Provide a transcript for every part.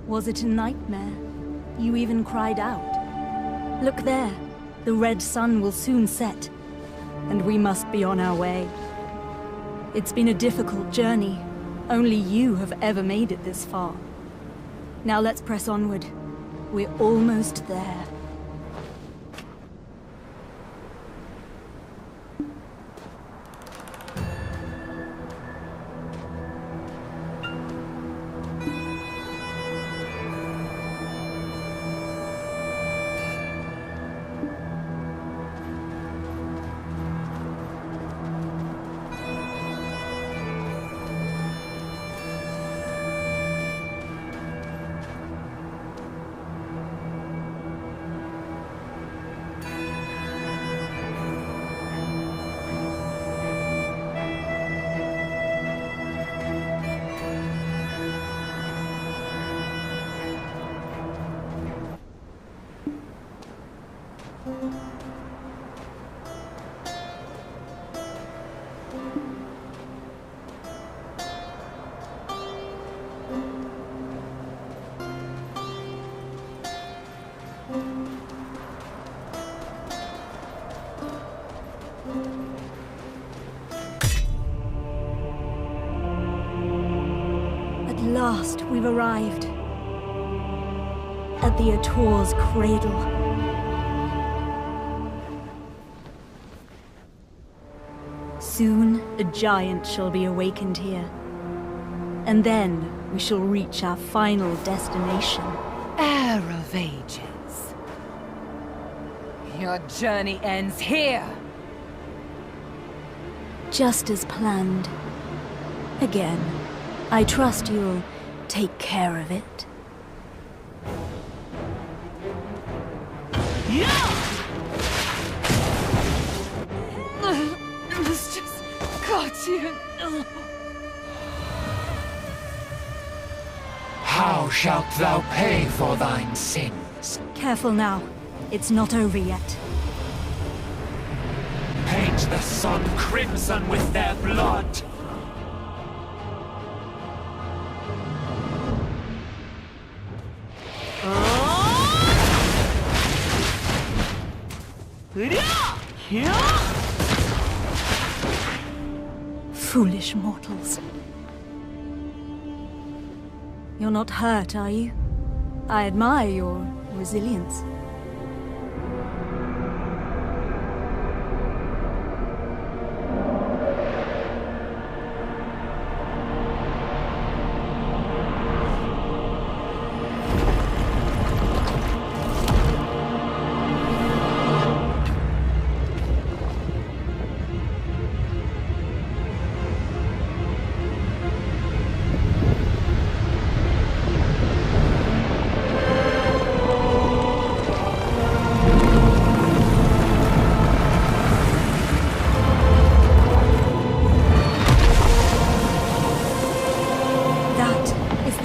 Was it a nightmare? You even cried out. Look there. The red sun will soon set, and we must be on our way. It's been a difficult journey. Only you have ever made it this far. Now let's press onward. We're almost there. At last, we've arrived. At the SWTOR's cradle. Soon, a giant shall be awakened here. And then, we shall reach our final destination. Heir of Ages. Your journey ends here! Just as planned. Again, I trust you'll take care of it. This just got you. How shalt thou pay for thine sins? Careful now. It's not over yet. Paint the sun crimson with their blood! Foolish mortals. You're not hurt, are you? I admire your resilience.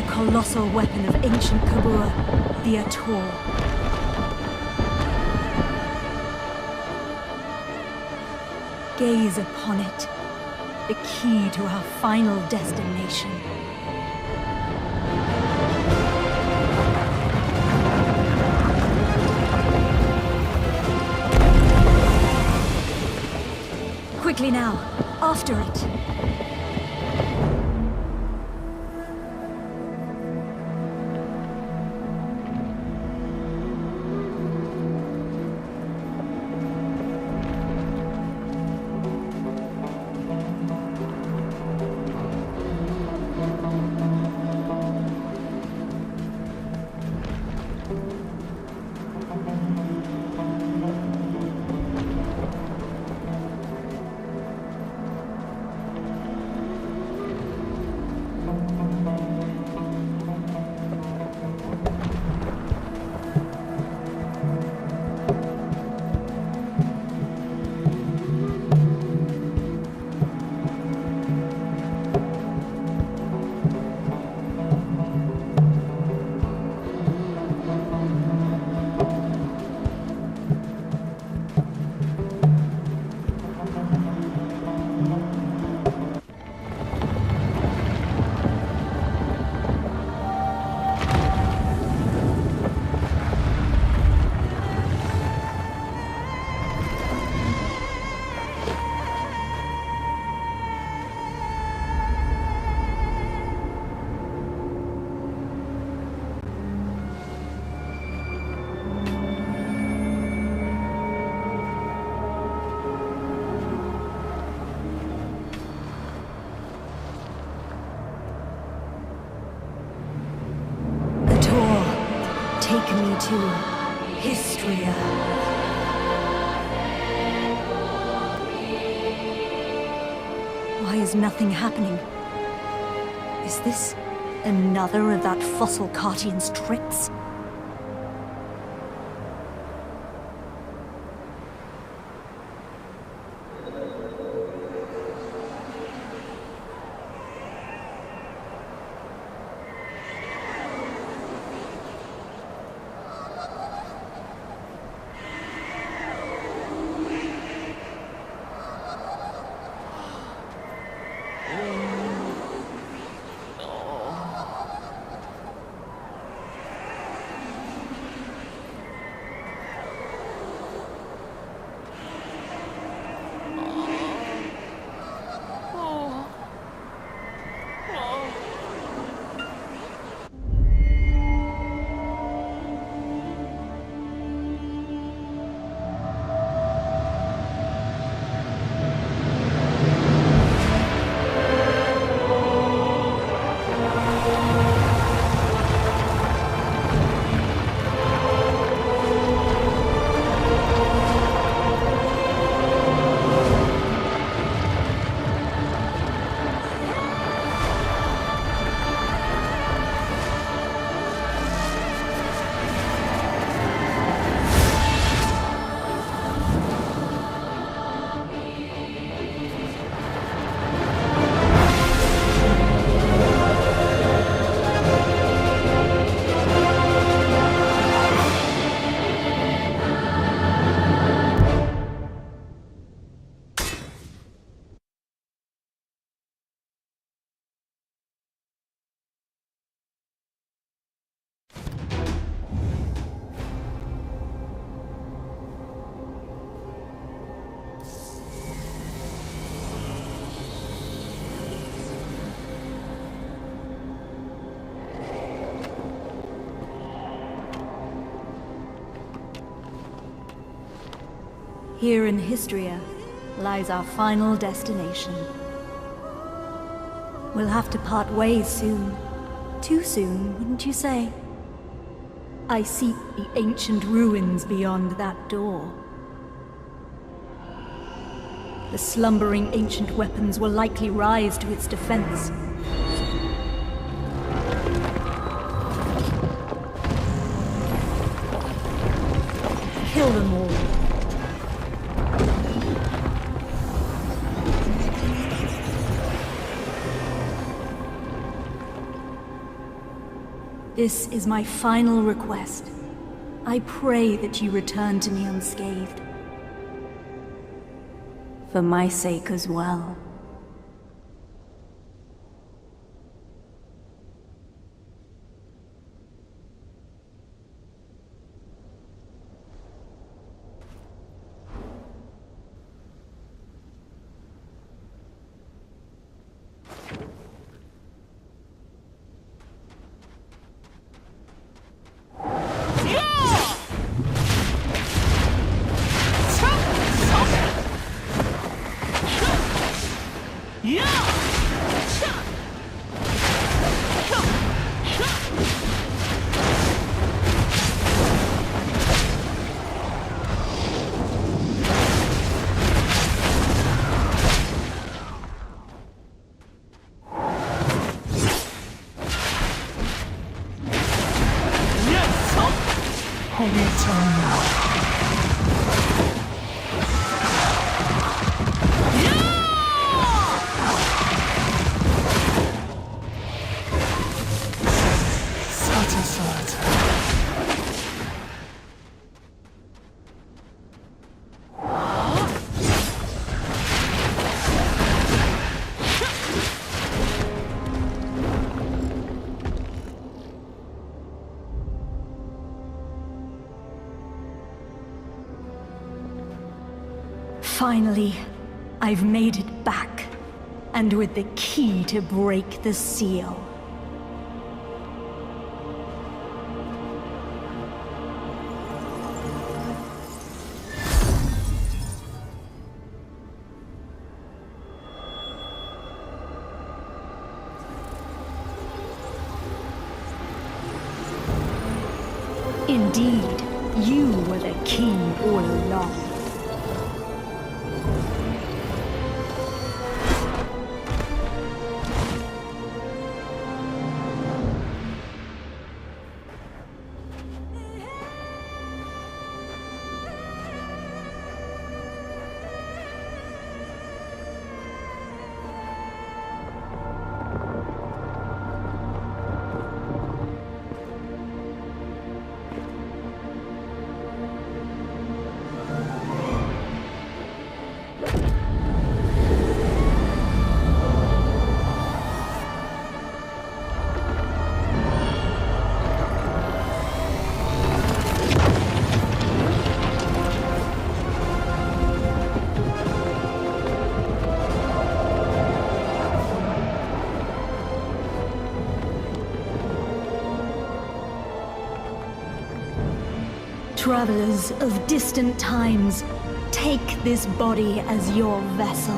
Colossal weapon of ancient Kabur, the SWTOR. Gaze upon it, the key to our final destination. Quickly now, after it. Take me to Histria. Why is nothing happening? Is this another of that fossil Cartian's tricks? Here in Histria lies our final destination. We'll have to part ways soon. Too soon, wouldn't you say? I seek the ancient ruins beyond that door. The slumbering ancient weapons will likely rise to its defense. Kill them all. This is my final request. I pray that you return to me unscathed. For my sake as well. Finally, I've made it back, and with the key to break the seal. Indeed, you were the key all along. Travelers of distant times, take this body as your vessel.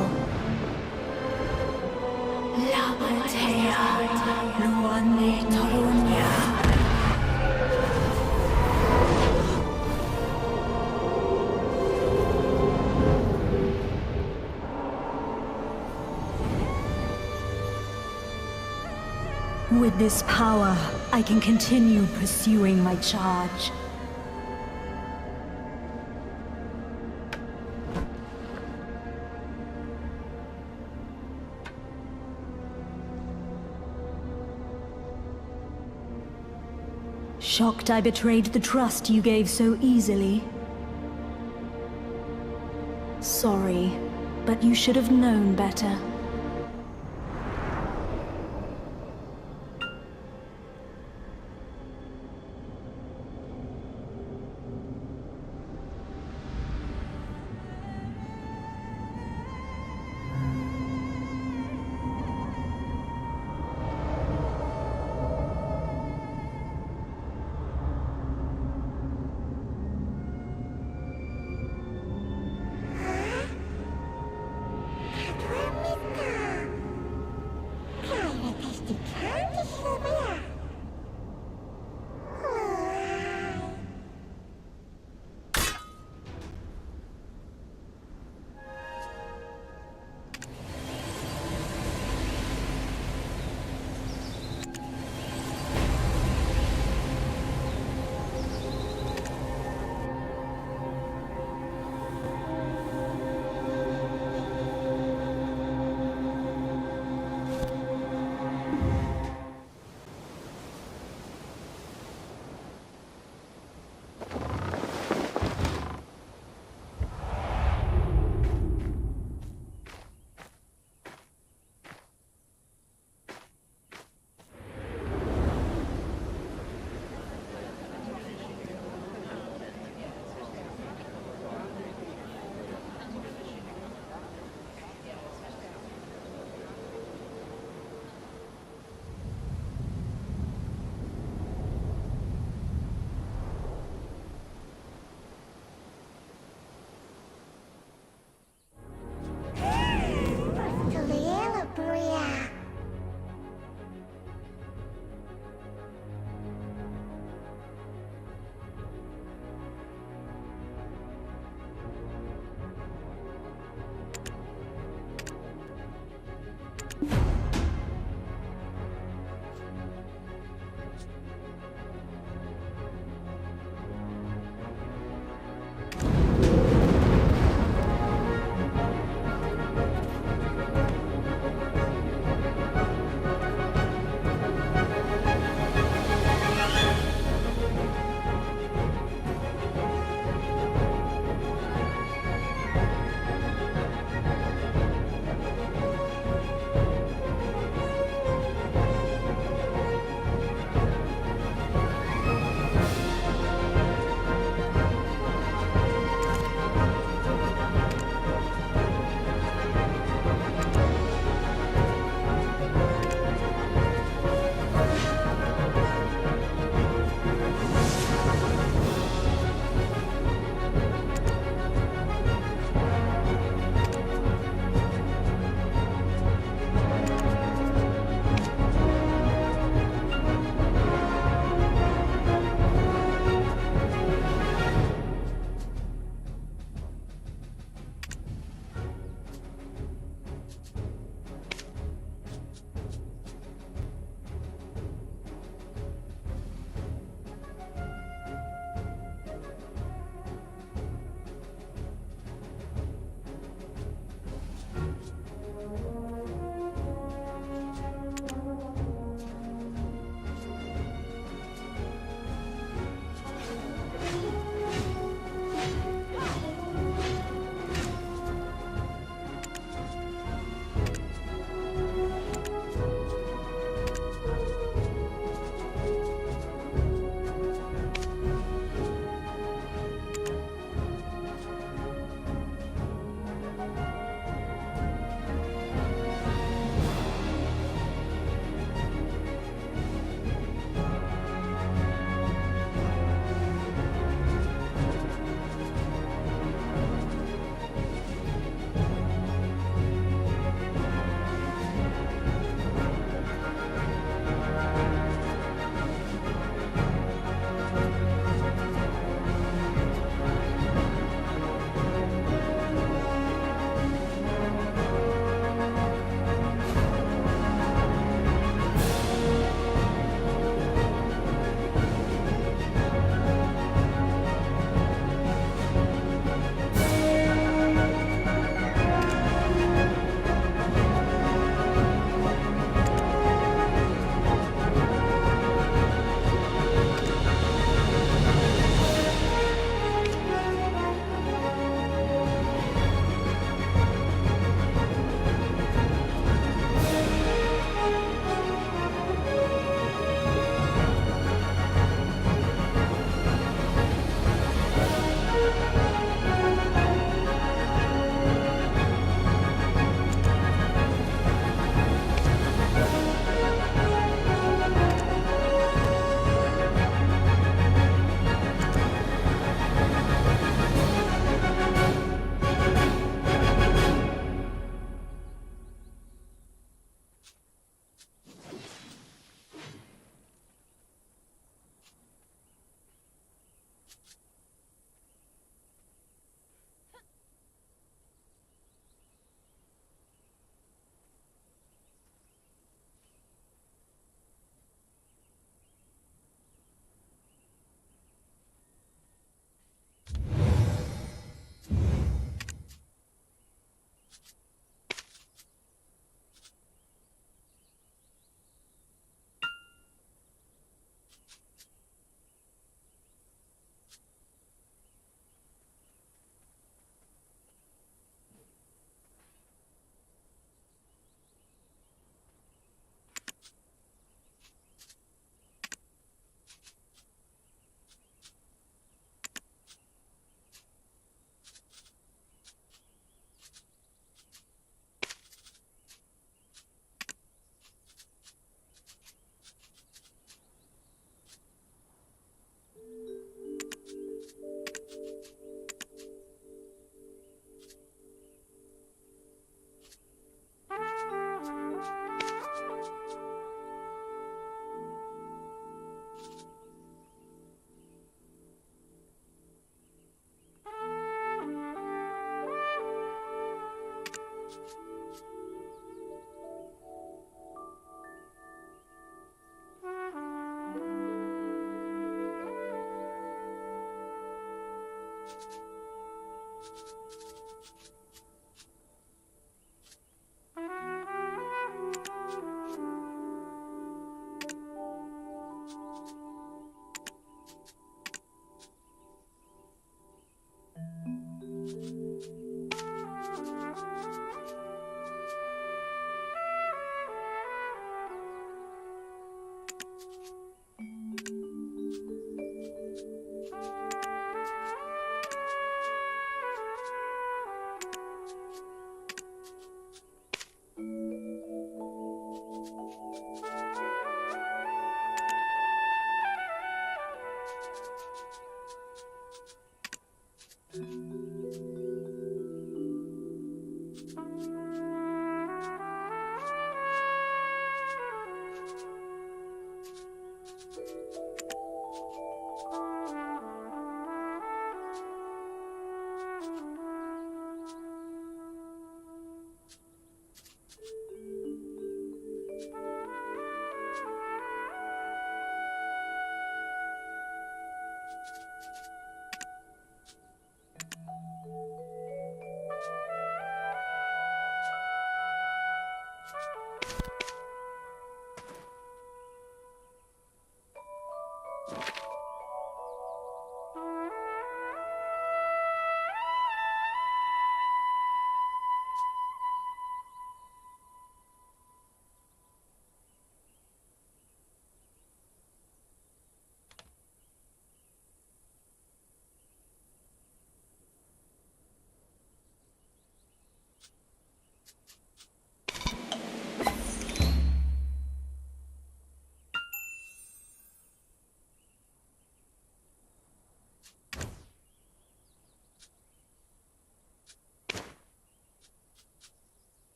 With this power, I can continue pursuing my charge. Shocked I betrayed the trust you gave so easily. Sorry, but you should have known better.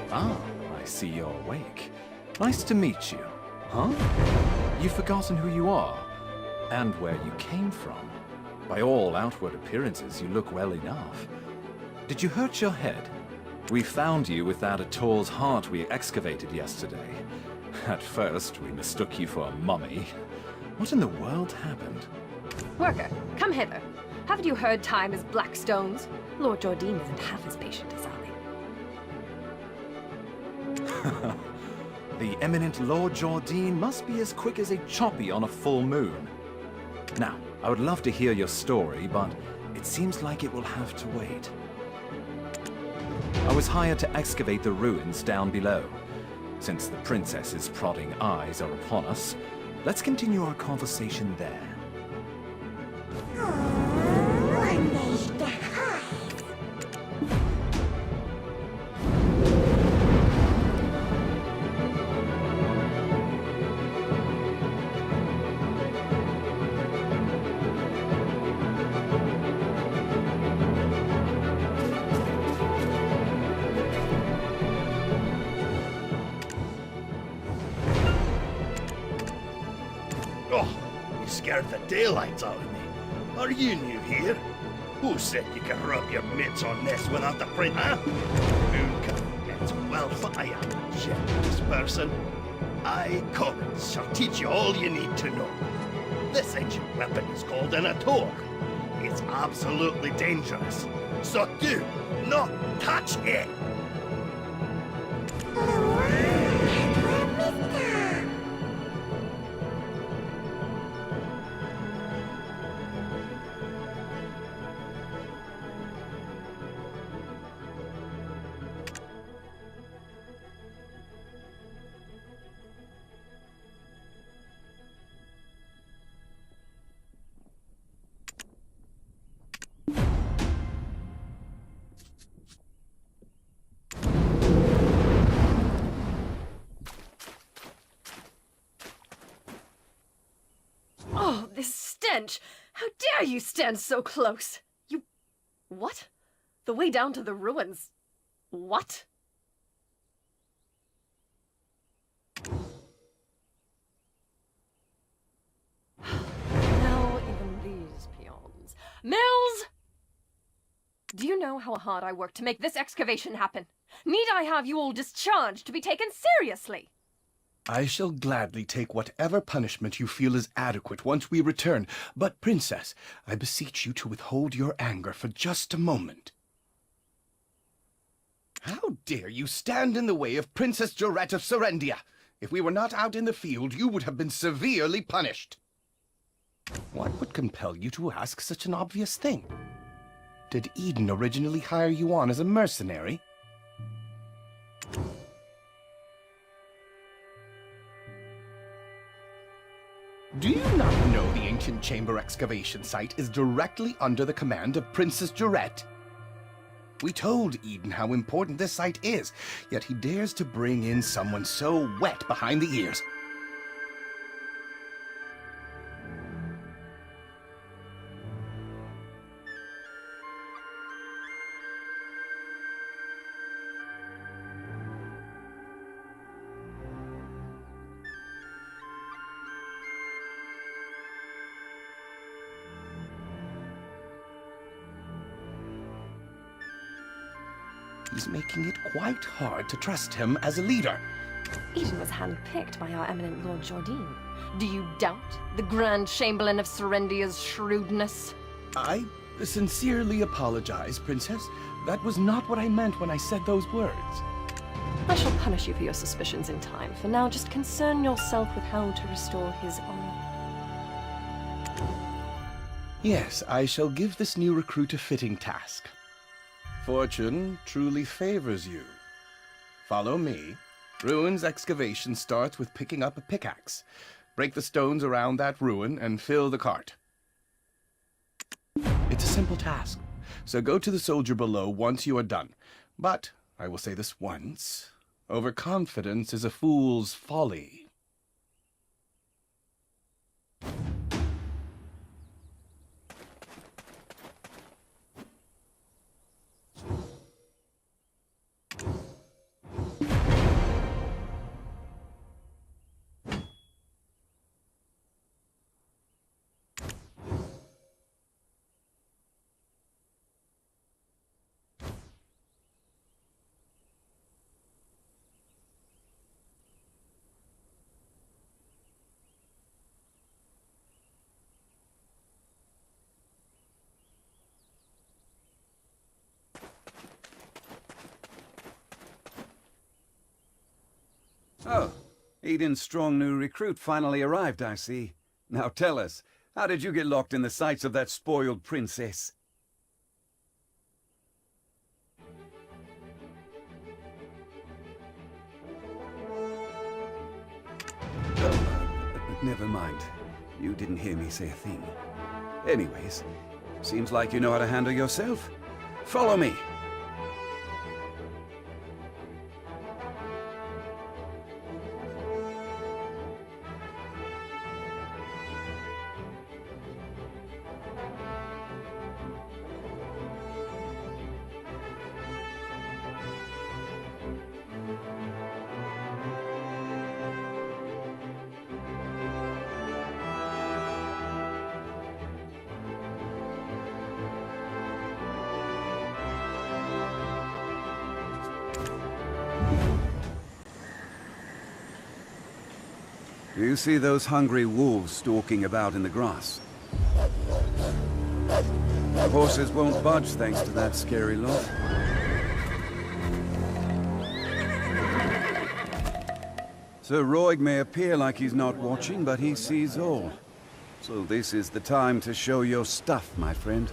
Ah, I see you're awake. Nice to meet you. Huh? You've forgotten who you are, and where you came from. By all outward appearances, you look well enough. Did you hurt your head? We found you without a SWTOR's heart we excavated yesterday. At first, we mistook you for a mummy. What in the world happened? Worker, come hither. Haven't you heard time is black stones? Lord Jordine isn't half as patient as I. The eminent Lord Jordine must be as quick as a choppy on a full moon. Now, I would love to hear your story, but it seems like it will have to wait. I was hired to excavate the ruins down below. Since the princess's prodding eyes are upon us, let's continue our conversation there. Oh, you scared the daylights out of me. Are you new here? Who said you could rub your mitts on this without the print, huh? Well, I am a generous person. I, Collins, shall teach you all you need to know. This ancient weapon is called an SWTOR. It's absolutely dangerous, so do not touch it! Oh, this stench! How dare you stand so close? You... What? The way down to the ruins... What? Now even these peons... Mills! Do you know how hard I worked to make this excavation happen? Need I have you all discharged to be taken seriously? I shall gladly take whatever punishment you feel is adequate once we return. But, Princess, I beseech you to withhold your anger for just a moment. How dare you stand in the way of Princess Jarette of Serendia? If we were not out in the field, you would have been severely punished. What would compel you to ask such an obvious thing? Did Eden originally hire you on as a mercenary? Do you not know the ancient chamber excavation site is directly under the command of Princess Jarette? We told Eden how important this site is, yet he dares to bring in someone so wet behind the ears. He's making it quite hard to trust him as a leader. Eden was handpicked by our eminent Lord Jordine. Do you doubt the Grand Chamberlain of Serendia's shrewdness? I sincerely apologize, Princess. That was not what I meant when I said those words. I shall punish you for your suspicions in time. For now, just concern yourself with how to restore his honor. Yes, I shall give this new recruit a fitting task. Fortune truly favors you. Follow me. Ruins excavation starts with picking up a pickaxe. Break the stones around that ruin and fill the cart. It's a simple task, so go to the soldier below once you are done. But, I will say this once, overconfidence is a fool's folly. Oh, Eden's strong new recruit finally arrived, I see. Now tell us, how did you get locked in the sights of that spoiled princess? Never mind. You didn't hear me say a thing. Anyways, seems like you know how to handle yourself. Follow me. Do you see those hungry wolves stalking about in the grass? The horses won't budge thanks to that scary lot. Sir Roig may appear like he's not watching, but he sees all. So this is the time to show your stuff, my friend.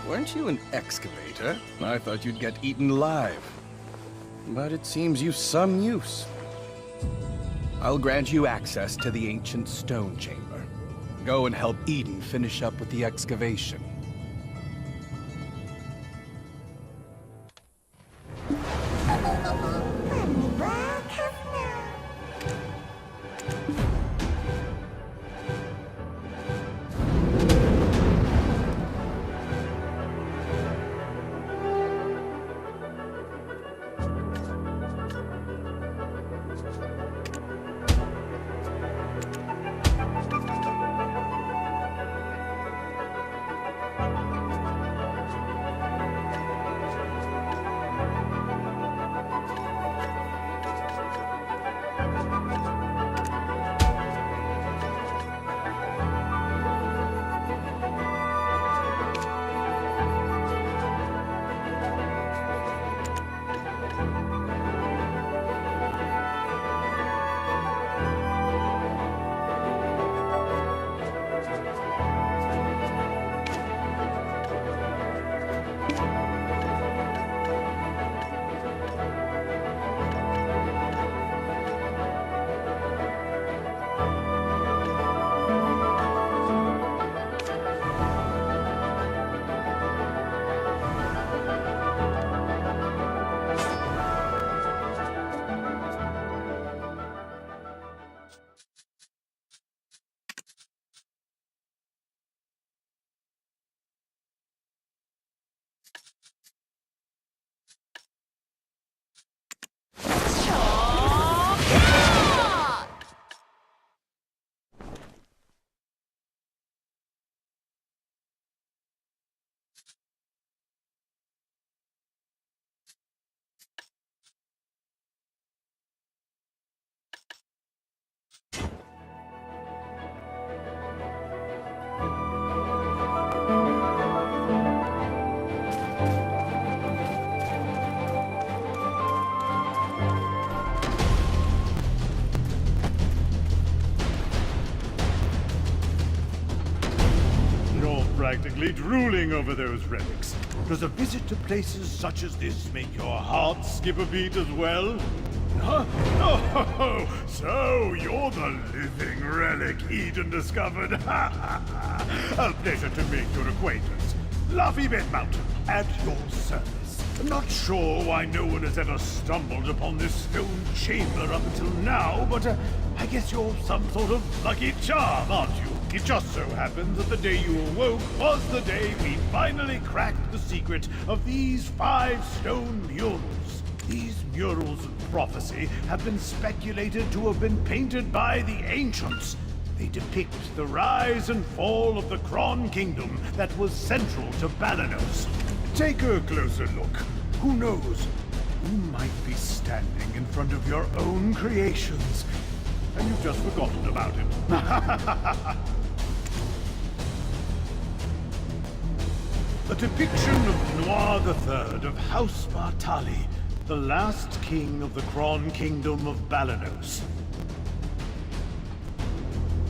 Weren't you an excavator? I thought you'd get eaten alive. But it seems you've some use. I'll grant you access to the ancient stone chamber. Go and help Eden finish up with the excavation. Practically drooling over those relics. Does a visit to places such as this make your heart skip a beat as well? Huh? Oh, so you're the living relic Eden discovered. A pleasure to make your acquaintance. Luffy Bed Mountain, at your service. I'm not sure why no one has ever stumbled upon this stone chamber up until now, but I guess you're some sort of lucky charm, aren't you? It just so happens that the day you awoke was the day we finally cracked the secret of these 5 stone murals. These murals of prophecy have been speculated to have been painted by the ancients. They depict the rise and fall of the Kron Kingdom that was central to Balanos. Take a closer look. Who knows? You might be standing in front of your own creations, and you've just forgotten about it. A depiction of Noir III of House Bartali, the last king of the Kron Kingdom of Balanos.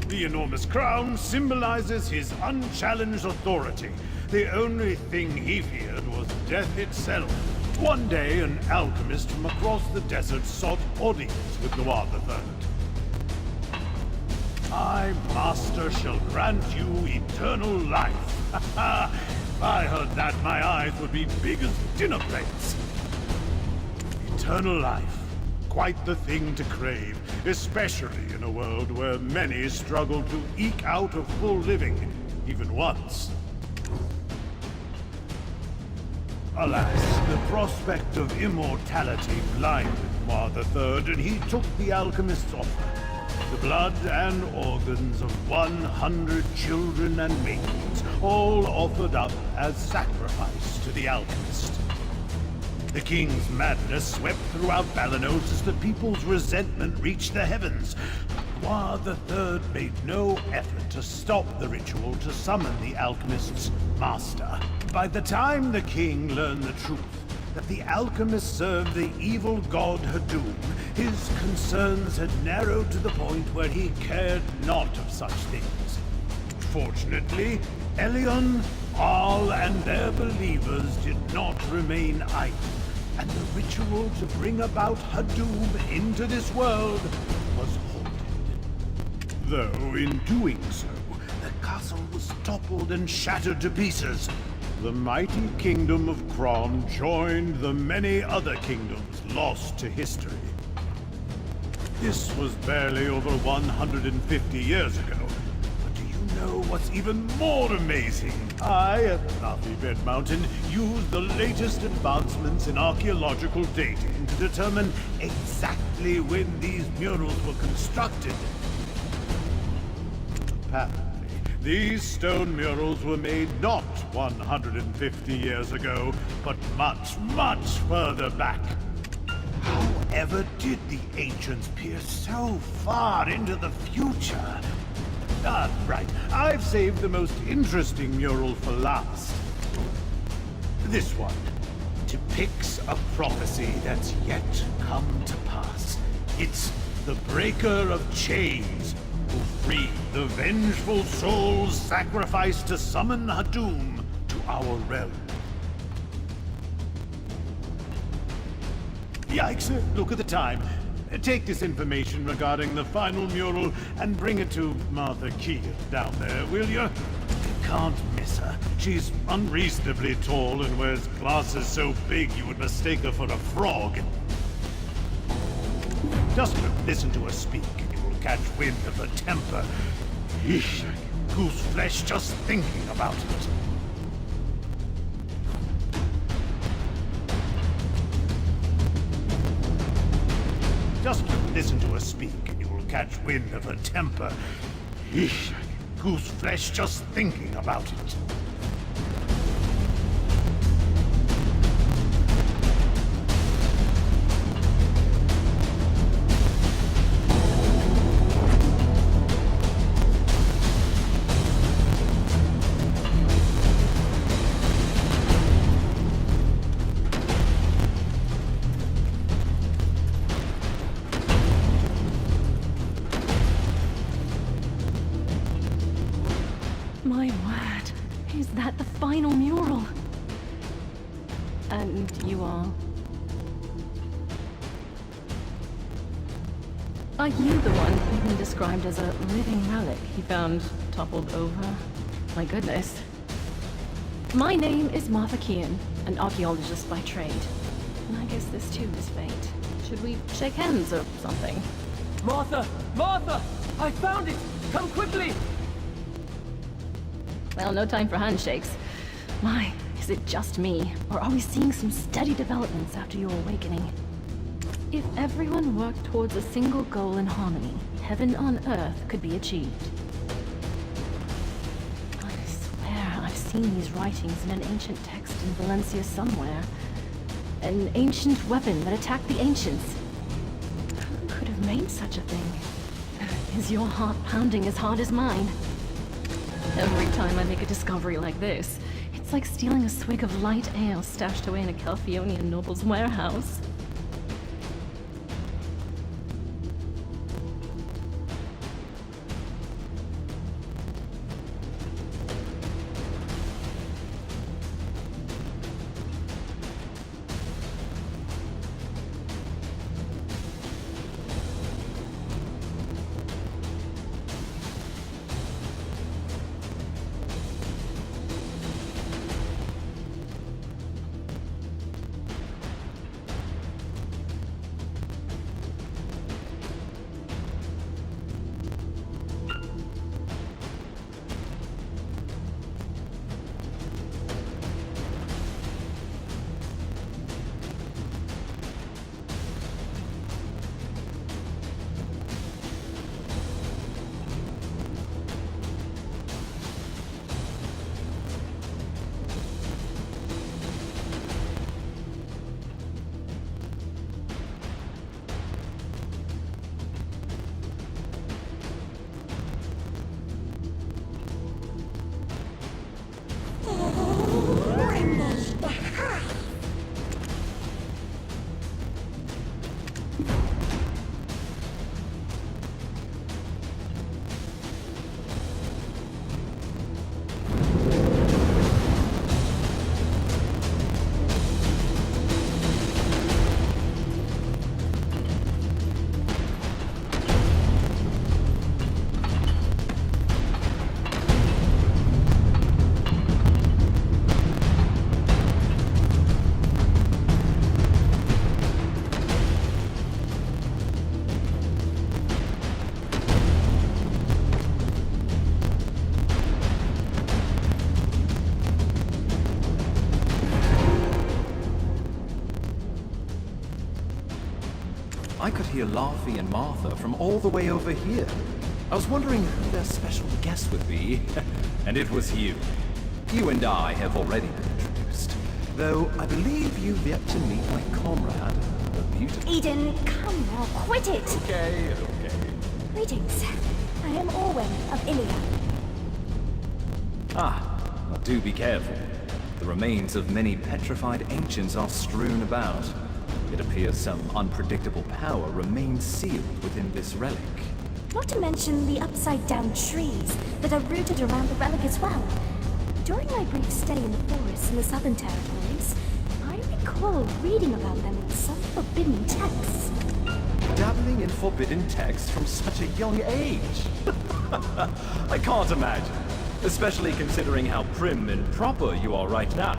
The enormous crown symbolizes his unchallenged authority. The only thing he feared was death itself. One day, an alchemist from across the desert sought audience with Noir III. I, Master, shall grant you eternal life. If I heard that, my eyes would be big as dinner plates. Eternal life. Quite the thing to crave, especially in a world where many struggle to eke out a full living, even once. Alas, the prospect of immortality blinded Noir III, and he took the alchemist's offer. the blood and organs of 100 children and maidens, all offered up as sacrifice to the alchemist. The king's madness swept throughout Balanos as the people's resentment reached the heavens. War III made no effort to stop the ritual to summon the alchemist's master. By the time the king learned the truth, that the alchemist served the evil god Hadum, his concerns had narrowed to the point where he cared not of such things. Fortunately, Elion, Al, and their believers did not remain idle, and the ritual to bring about Hadum into this world was halted. Though in doing so, the castle was toppled and shattered to pieces. The mighty kingdom of Kron joined the many other kingdoms lost to history. This was barely over 150 years ago. But do you know what's even more amazing? I, at Bed Mountain, used the latest advancements in archaeological dating to determine exactly when these murals were constructed. Apparently, these stone murals were made not 150 years ago, but much, much further back. However did the ancients peer so far into the future? Right. I've saved the most interesting mural for last. This one depicts a prophecy that's yet come to pass. It's the Breaker of Chains, who freed the vengeful souls sacrificed to summon Hadum to our realm. Yikes, look at the time. Take this information regarding the final mural and bring it to Martha Keegan down there, will you? You can't miss her. She's unreasonably tall and wears glasses so big you would mistake her for a frog. Just listen to her speak and you will catch wind of her temper. Eesh, goose flesh just thinking about it. Just listen to her speak and you will catch wind of her temper. Eesh, goose flesh just thinking about it. My word, is that the final mural? And you are? Are you the one even described as a living relic he found toppled over? My goodness. My name is Martha Keehan, an archaeologist by trade. And I guess this too is fate. Should we shake hands or something? Martha! Martha! I found it! Come quickly! Well, no time for handshakes. My, is it just me? Or are we seeing some steady developments after your awakening? If everyone worked towards a single goal in harmony, heaven on earth could be achieved. I swear I've seen these writings in an ancient text in Valencia somewhere. An ancient weapon that attacked the ancients. Who could have made such a thing? Is your heart pounding as hard as mine? Every time I make a discovery like this, it's like stealing a swig of light ale stashed away in a Calphionian noble's warehouse. Anastasia, Laffy, and Martha from all the way over here. I was wondering who their special guest would be, and it was you. You and I have already been introduced, though I believe you've yet to meet my comrade, the beautiful... Eden, come now, quit it! Okay. Greetings. I am Orwen of Ilia. Well, do be careful. The remains of many petrified ancients are strewn about. It appears some unpredictable power remains sealed within this relic. Not to mention the upside-down trees that are rooted around the relic as well. During my brief stay in the forests in the Southern Territories, I recall reading about them in some forbidden texts. Dabbling in forbidden texts from such a young age? I can't imagine, especially considering how prim and proper you are right now.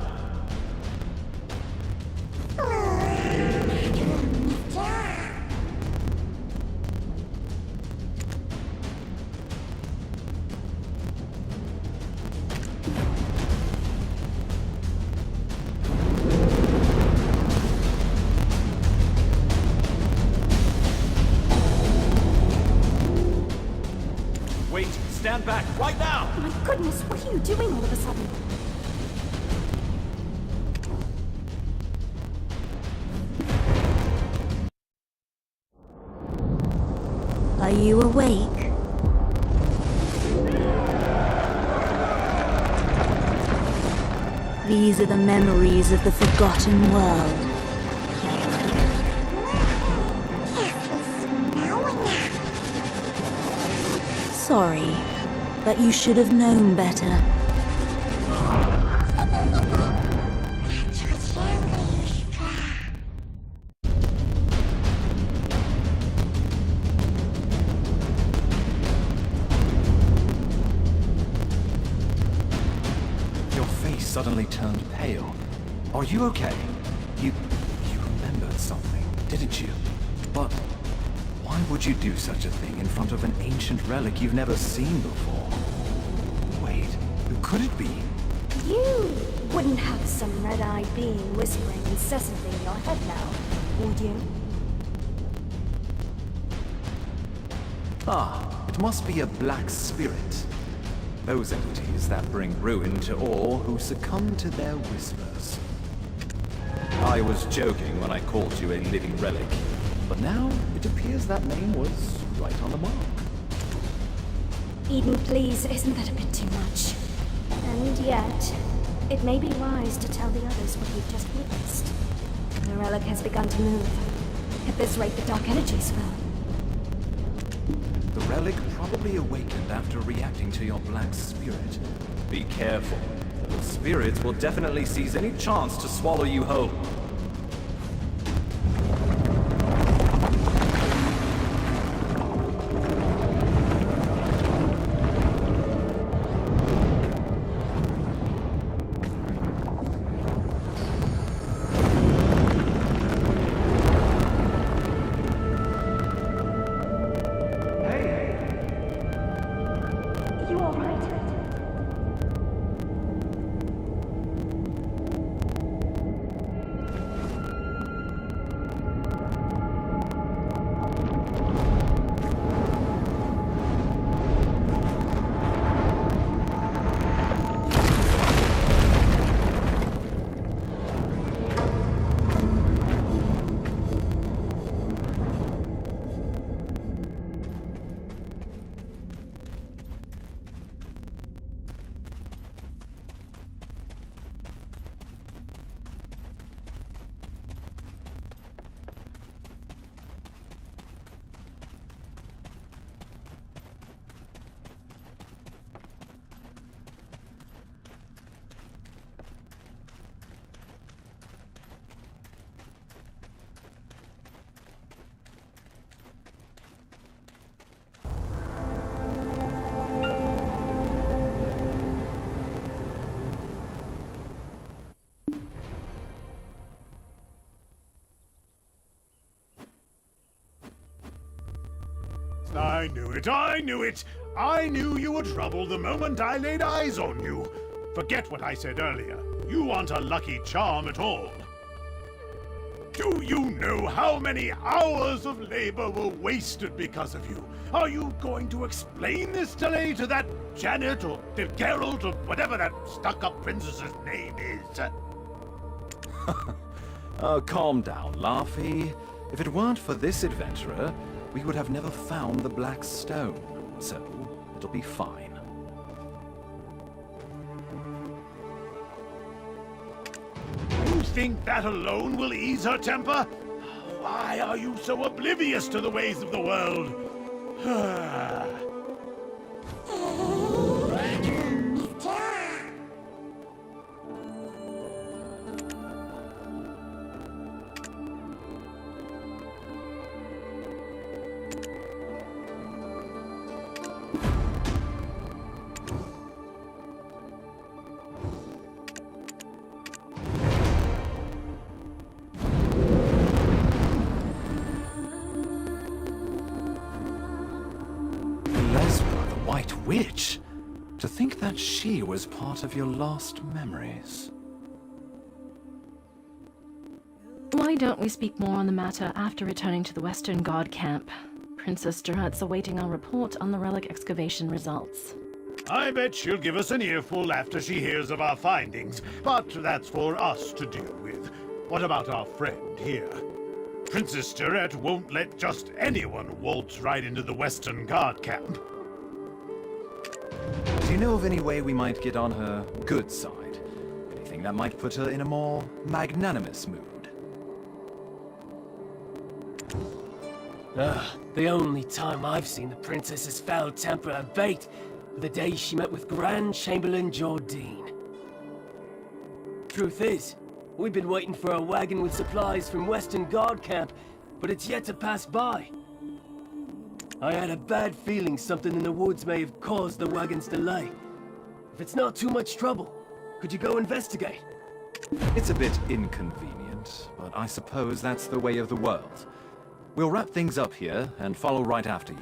Wait, stand back, right now! My goodness, what are you doing all of a sudden? Are you awake? These are the memories of the forgotten world. Sorry, but you should have known better. Your face suddenly turned pale. Are you okay? You remembered something, didn't you? But why would you do such a thing in front of an ancient relic you've never seen before? Wait, who could it be? You wouldn't have some red-eyed being whispering incessantly in your head now, would you? It must be a black spirit. Those entities that bring ruin to all who succumb to their whispers. I was joking when I called you a living relic, but now it appears that name was right on the mark. Eden, please, isn't that a bit too much? And yet, it may be wise to tell the others what we've just witnessed. The relic has begun to move. At this rate, the dark energies will. The relic probably awakened after reacting to your black spirit. Be careful. The spirits will definitely seize any chance to swallow you whole. You all right? I knew it, I knew it! I knew you were trouble the moment I laid eyes on you. Forget what I said earlier. You aren't a lucky charm at all. Do you know how many hours of labor were wasted because of you? Are you going to explain this delay to that Janet or Geralt or whatever that stuck-up princess's name is? Calm down, Laufey. If it weren't for this adventurer, we would have never found the Black Stone. So, it'll be fine. You think that alone will ease her temper? Why are you so oblivious to the ways of the world? Witch? To think that she was part of your lost memories. Why don't we speak more on the matter after returning to the Western Guard camp? Princess Durat's awaiting our report on the relic excavation results. I bet she'll give us an earful after she hears of our findings, but that's for us to deal with. What about our friend here? Princess Durat won't let just anyone waltz right into the Western Guard camp. Do you know of any way we might get on her good side? Anything that might put her in a more magnanimous mood? The only time I've seen the princess's foul temper abate, the day she met with Grand Chamberlain Jordine. Truth is, we've been waiting for a wagon with supplies from Western Guard camp, but it's yet to pass by. I had a bad feeling something in the woods may have caused the wagon's delay. If it's not too much trouble, could you go investigate? It's a bit inconvenient, but I suppose that's the way of the world. We'll wrap things up here and follow right after you.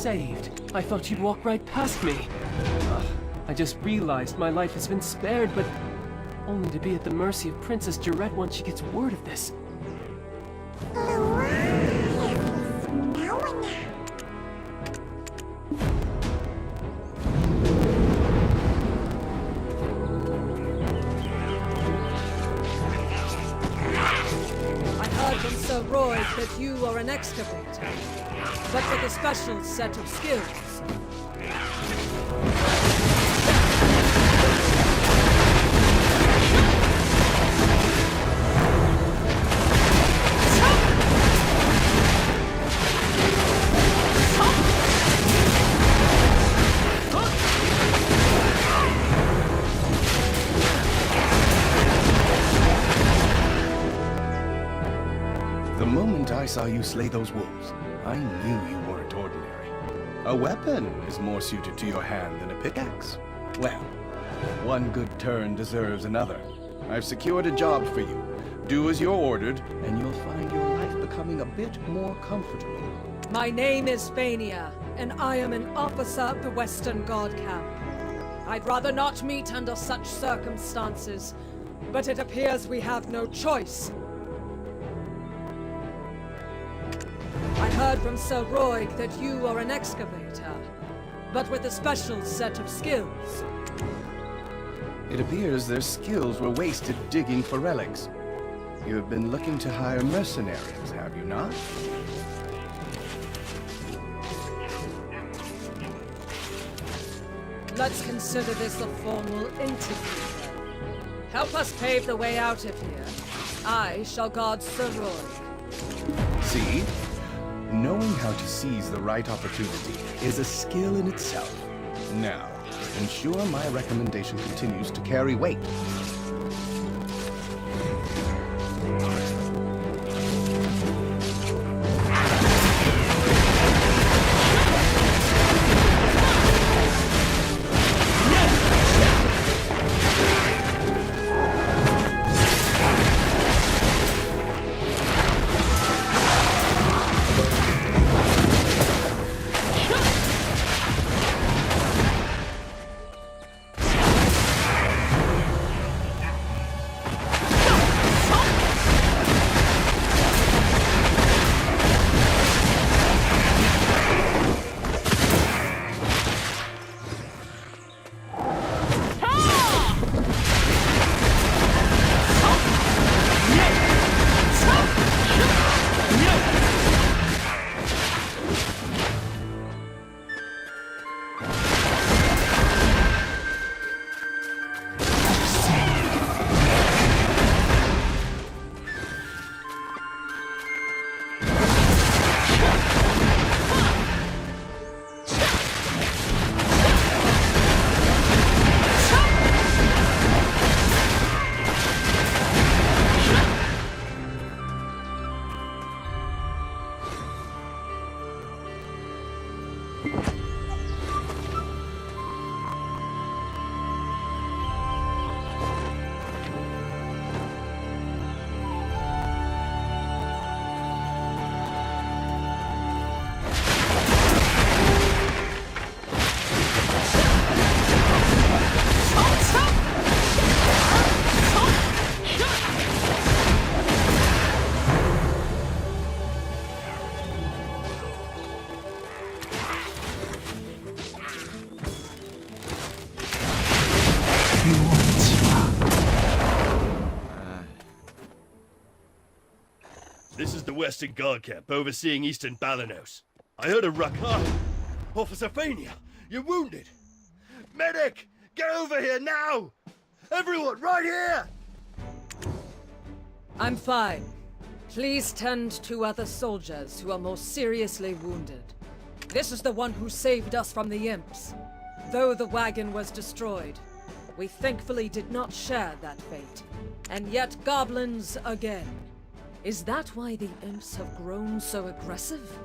saved. I thought you'd walk right past me. I just realized my life has been spared, but only to be at the mercy of Princess Jarette once she gets word of this. Sir Roy, that you are an excavator, but with a special set of skills. The moment I saw you slay those wolves, I knew you weren't ordinary. A weapon is more suited to your hand than a pickaxe. Well, one good turn deserves another. I've secured a job for you. Do as you're ordered, and you'll find your life becoming a bit more comfortable. My name is Vania, and I am an officer of the Western Guard Camp. I'd rather not meet under such circumstances, but it appears we have no choice. I heard from Sir Roy that you are an excavator, but with a special set of skills. It appears their skills were wasted digging for relics. You've been looking to hire mercenaries, have you not? Let's consider this a formal interview. Help us pave the way out of here. I shall guard Sir Roy. See? Knowing how to seize the right opportunity is a skill in itself. Now, ensure my recommendation continues to carry weight. This is the Western Guard Camp, overseeing Eastern Balanos. I heard a ruck. Ah! Officer Vania, you're wounded! Medic! Get over here now! Everyone, right here! I'm fine. Please tend to other soldiers who are more seriously wounded. This is the one who saved us from the imps. Though the wagon was destroyed, we thankfully did not share that fate. And yet goblins again. Is that why the imps have grown so aggressive?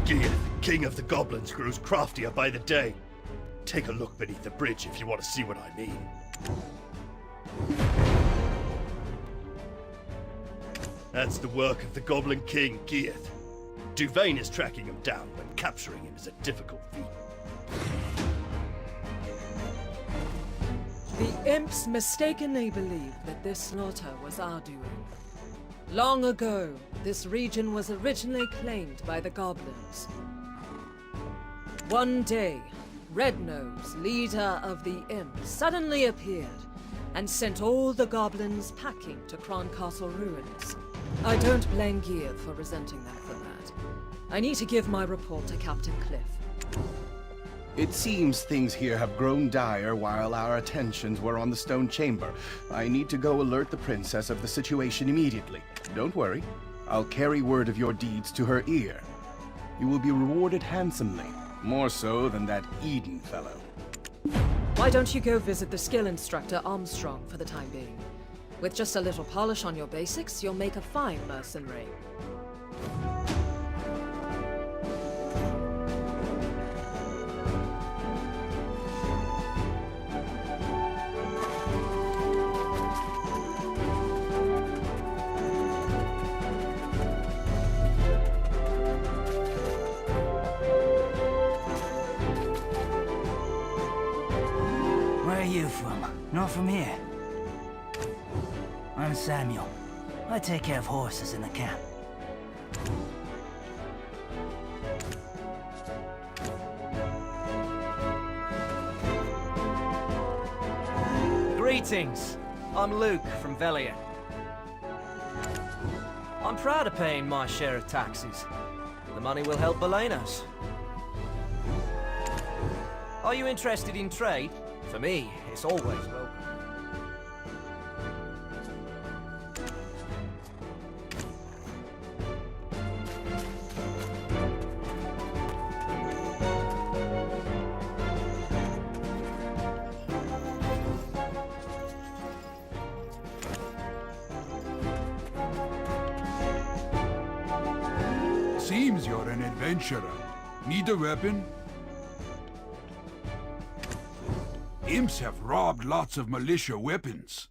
Geath, king of the goblins, grows craftier by the day. Take a look beneath the bridge if you want to see what I mean. That's the work of the Goblin King, Geath. Duvane is tracking him down, but capturing him is a difficult feat. The imps mistakenly believed that this slaughter was our doing. Long ago, this region was originally claimed by the goblins. One day, Rednose, leader of the imps, suddenly appeared and sent all the goblins packing to Kron Castle ruins. I don't blame Gear for resenting them for that. I need to give my report to Captain Cliff. It seems things here have grown dire while our attentions were on the stone chamber. I need to go alert the princess of the situation immediately. Don't worry. I'll carry word of your deeds to her ear. You will be rewarded handsomely, more so than that Eden fellow. Why don't you go visit the skill instructor Armstrong for the time being? With just a little polish on your basics, you'll make a fine mercenary. Where are you from? Not from here. I'm Samuel. I take care of horses in the camp. Greetings. I'm Luke from Velia. I'm proud of paying my share of taxes. The money will help Belenos. Are you interested in trade? For me, it's always welcome. Seems you're an adventurer. Need a weapon? Imps have robbed lots of militia weapons.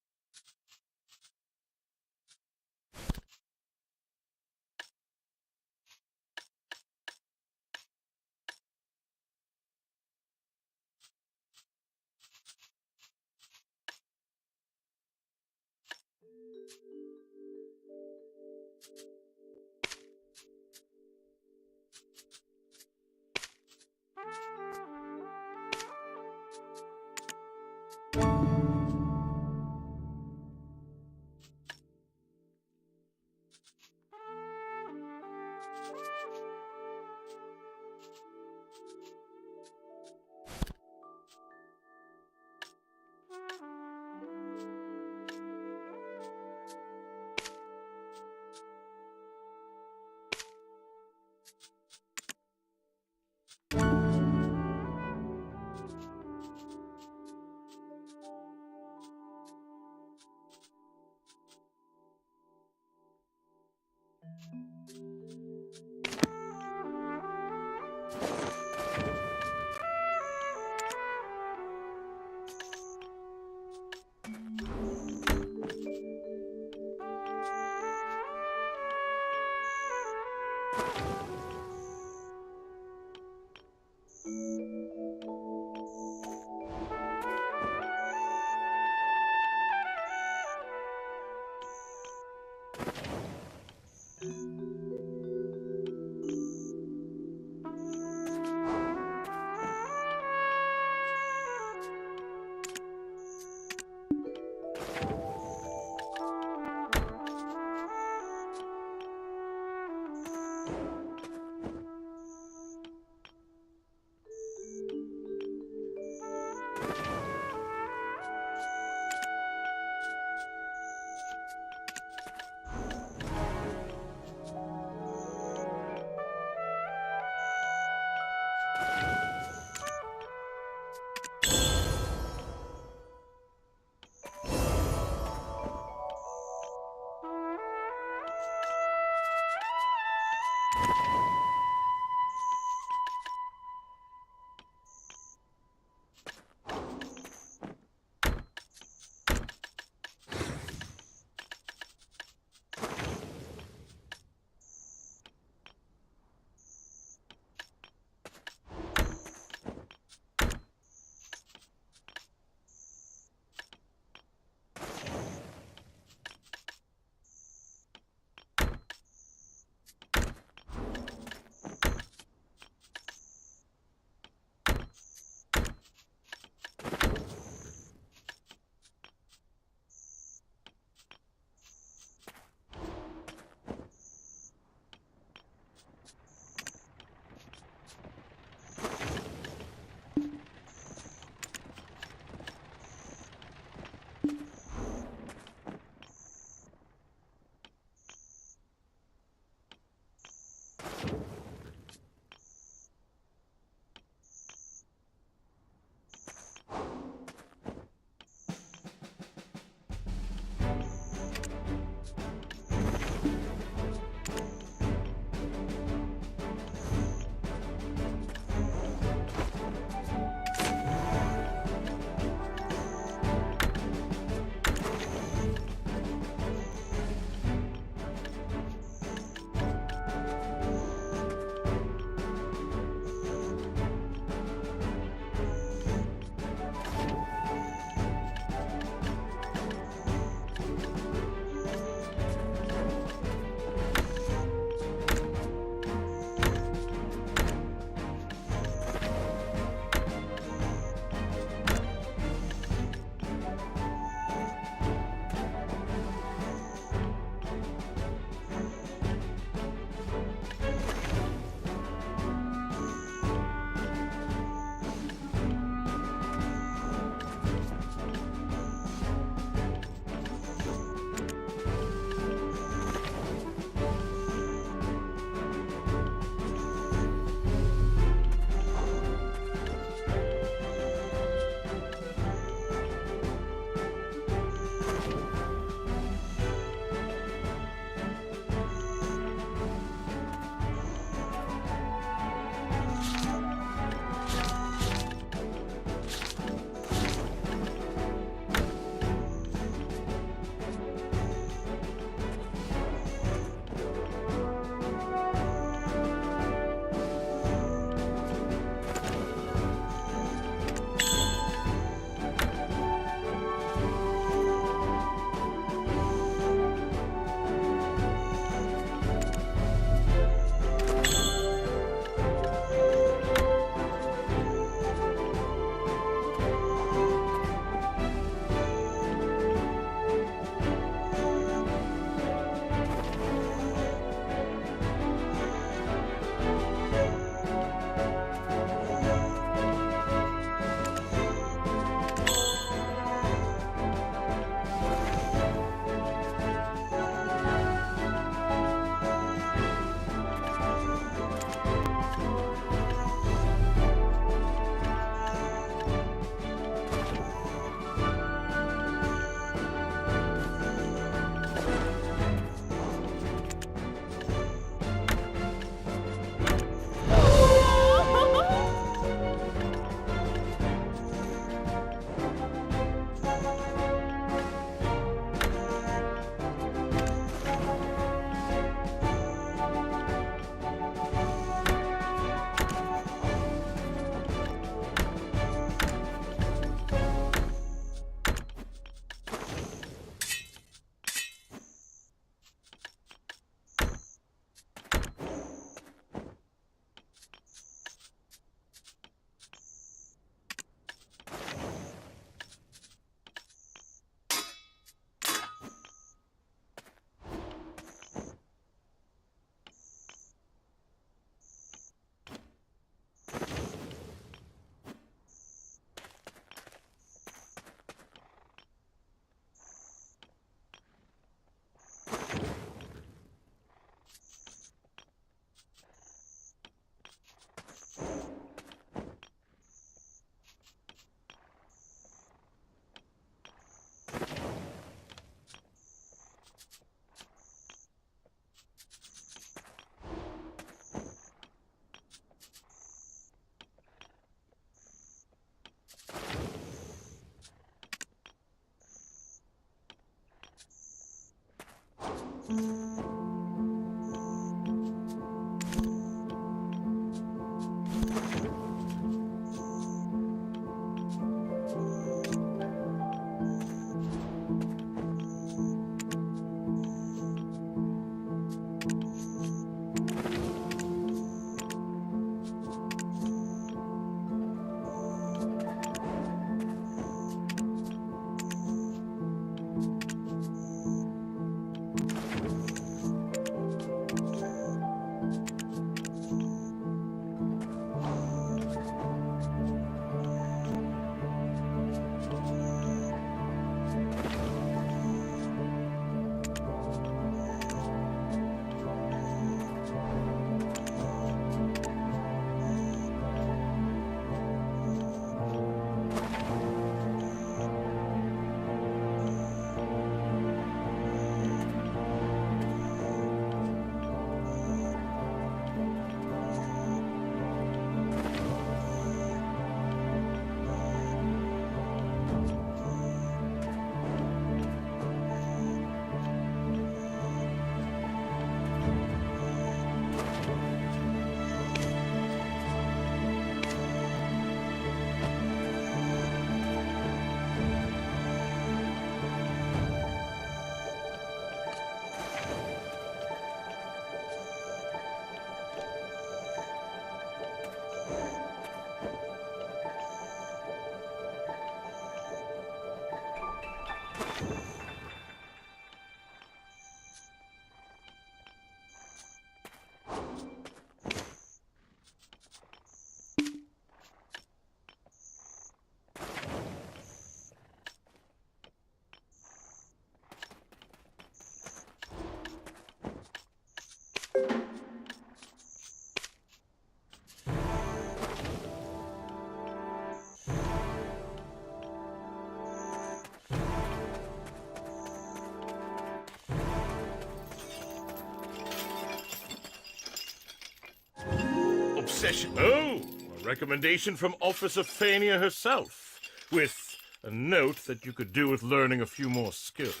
session. Oh, a recommendation from Officer Fania herself, with a note that you could do with learning a few more skills.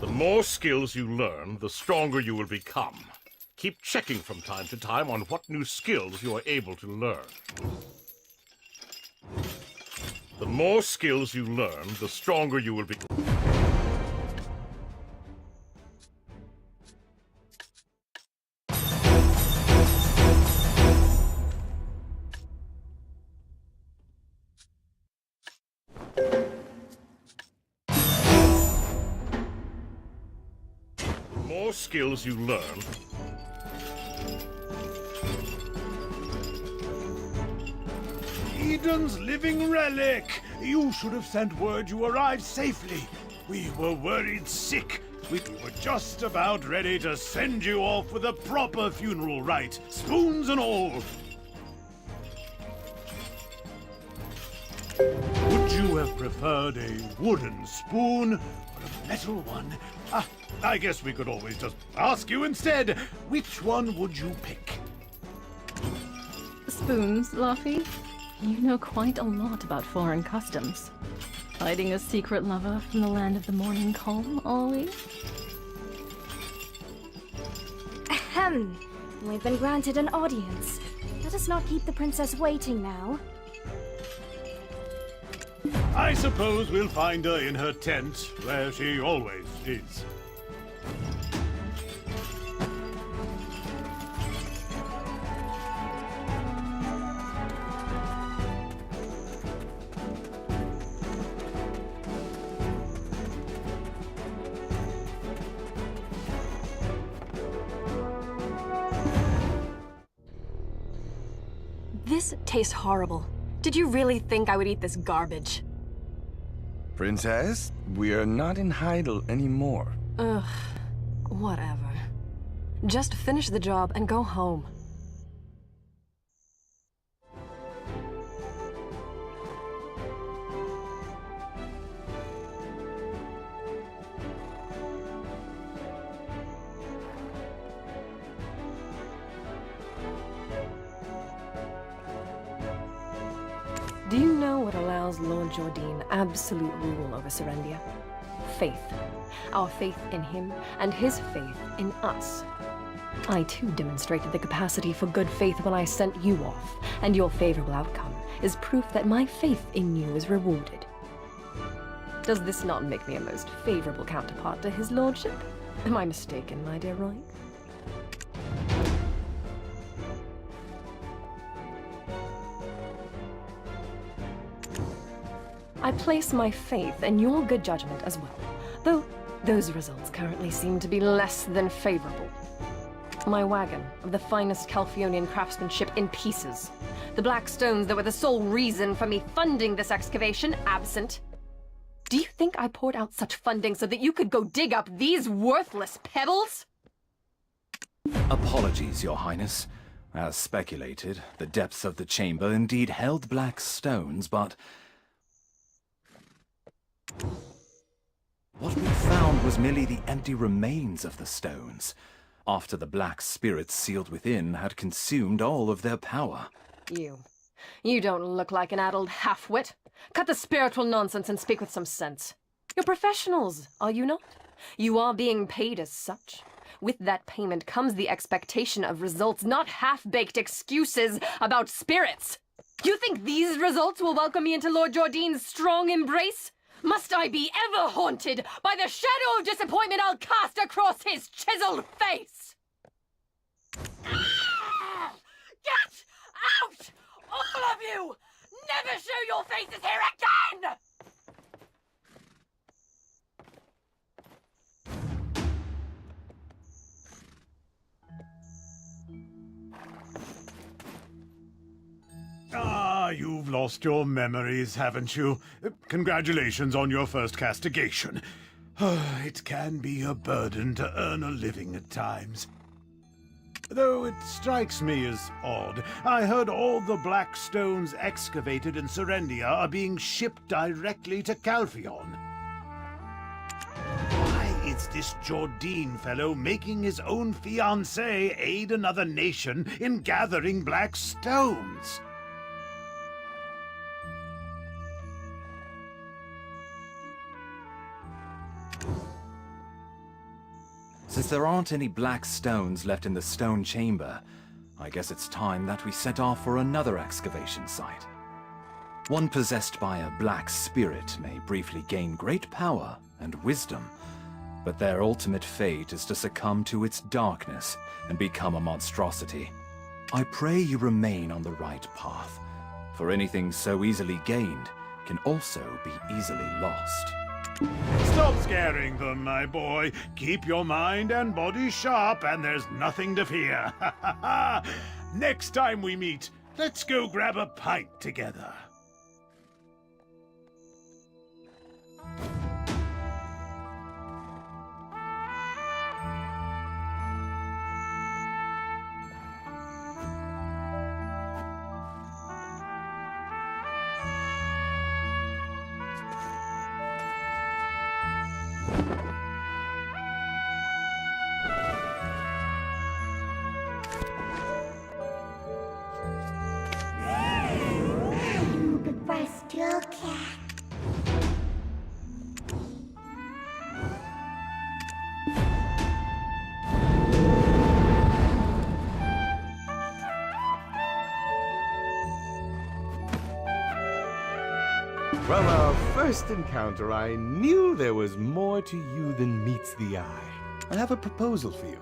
The more skills you learn, the stronger you will become. Keep checking from time to time on what new skills you are able to learn. The more skills you learn, the stronger you will be. The more skills you learn, Eden's living relic! You should have sent word you arrived safely. We were worried sick. We were just about ready to send you off with a proper funeral rite, spoons and all. Would you have preferred a wooden spoon or a metal one? I guess we could always just ask you instead. Which one would you pick? Spoons, Luffy? You know quite a lot about foreign customs. Hiding a secret lover from the land of the morning calm, Ollie? Ahem. We've been granted an audience. Let us not keep the princess waiting now. I suppose we'll find her in her tent, where she always is. This tastes horrible. Did you really think I would eat this garbage? Princess, we are not in Heidel anymore. Ugh, whatever. Just finish the job and go home. Do you know what allows Lord Jordine absolute rule over Serendia? Faith. Our faith in him, and his faith in us. I too demonstrated the capacity for good faith when I sent you off, and your favorable outcome is proof that my faith in you is rewarded. Does this not make me a most favorable counterpart to his lordship? Am I mistaken, my dear Roy? I place my faith in your good judgment as well, though those results currently seem to be less than favorable. My wagon of the finest Calphionian craftsmanship in pieces. The black stones that were the sole reason for me funding this excavation absent. Do you think I poured out such funding so that you could go dig up these worthless pebbles? Apologies, Your Highness. As speculated, the depths of the chamber indeed held black stones, but what we found was merely the empty remains of the stones, after the black spirits sealed within had consumed all of their power. You don't look like an addled half-wit. Cut the spiritual nonsense and speak with some sense. You're professionals, are you not? You are being paid as such. With that payment comes the expectation of results, not half-baked excuses about spirits. You think these results will welcome me into Lord Jordine's strong embrace? Must I be ever haunted by the shadow of disappointment I'll cast across his chiseled face? Ah! Get out! All of you! Never show your faces here again! Ah, you've lost your memories, haven't you? Congratulations on your first castigation. It can be a burden to earn a living at times. Though it strikes me as odd. I heard all the black stones excavated in Serendia are being shipped directly to Calpheon. Why is this Jordine fellow making his own fiancée aid another nation in gathering black stones? Since there aren't any black stones left in the stone chamber, I guess it's time that we set off for another excavation site. One possessed by a black spirit may briefly gain great power and wisdom, but their ultimate fate is to succumb to its darkness and become a monstrosity. I pray you remain on the right path, for anything so easily gained can also be easily lost. Stop scaring them, my boy. Keep your mind and body sharp, and there's nothing to fear. Next time we meet, let's go grab a pint together. From our first encounter, I knew there was more to you than meets the eye. I have a proposal for you.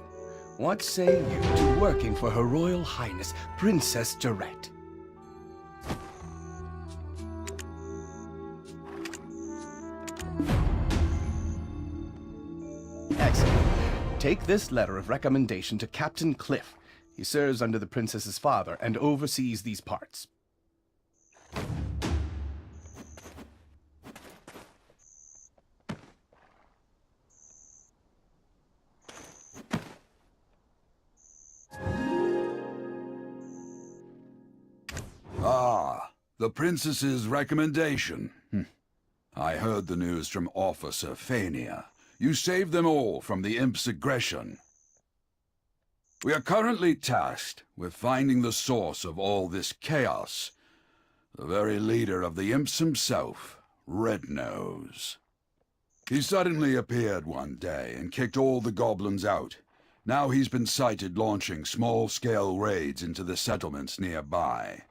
What say you to working for Her Royal Highness, Princess Jarette? Excellent. Take this letter of recommendation to Captain Cliff. He serves under the princess's father and oversees these parts. Ah, the princess's recommendation. I heard the news from Officer Fania. You saved them all from the imp's aggression. We are currently tasked with finding the source of all this chaos. The very leader of the imps himself, Red Nose. He suddenly appeared one day and kicked all the goblins out. Now he's been sighted launching small-scale raids into the settlements nearby.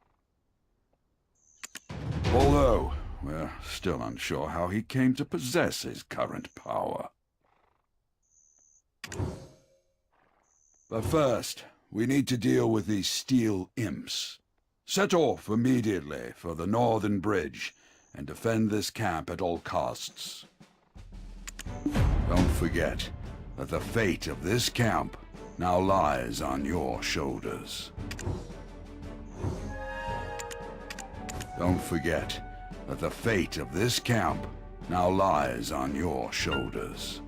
Although, we're still unsure how he came to possess his current power. But first, we need to deal with these steel imps. Set off immediately for the northern bridge and defend this camp at all costs. Don't forget that the fate of this camp now lies on your shoulders. Don't forget that the fate of this camp now lies on your shoulders.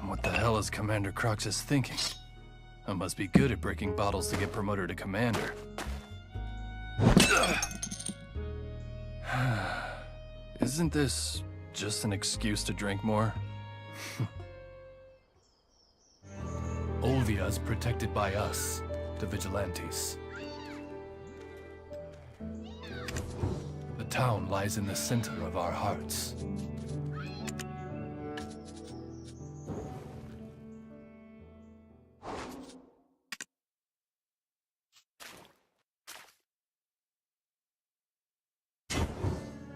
What the hell is Commander Croxus thinking? I must be good at breaking bottles to get promoted to commander. Isn't this just an excuse to drink more? Olvia's protected by us, the Vigilantes. The town lies in the center of our hearts.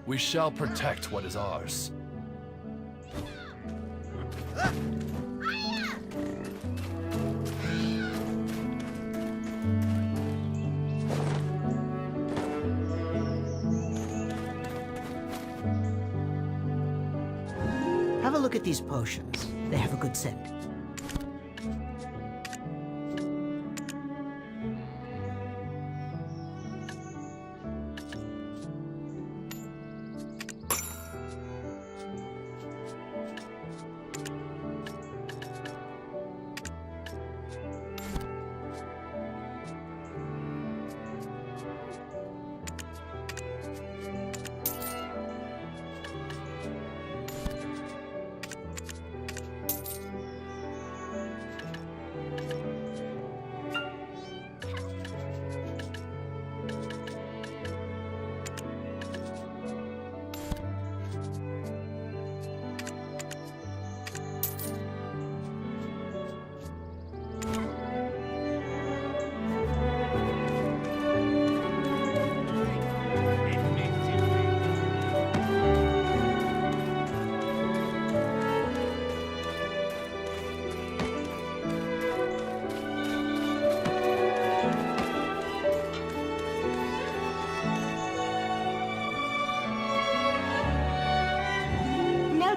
We shall protect what is ours. Have a look at these potions. They have a good scent.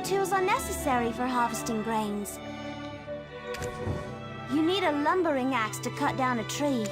Tools are necessary for harvesting grains. You need a lumbering axe to cut down a tree.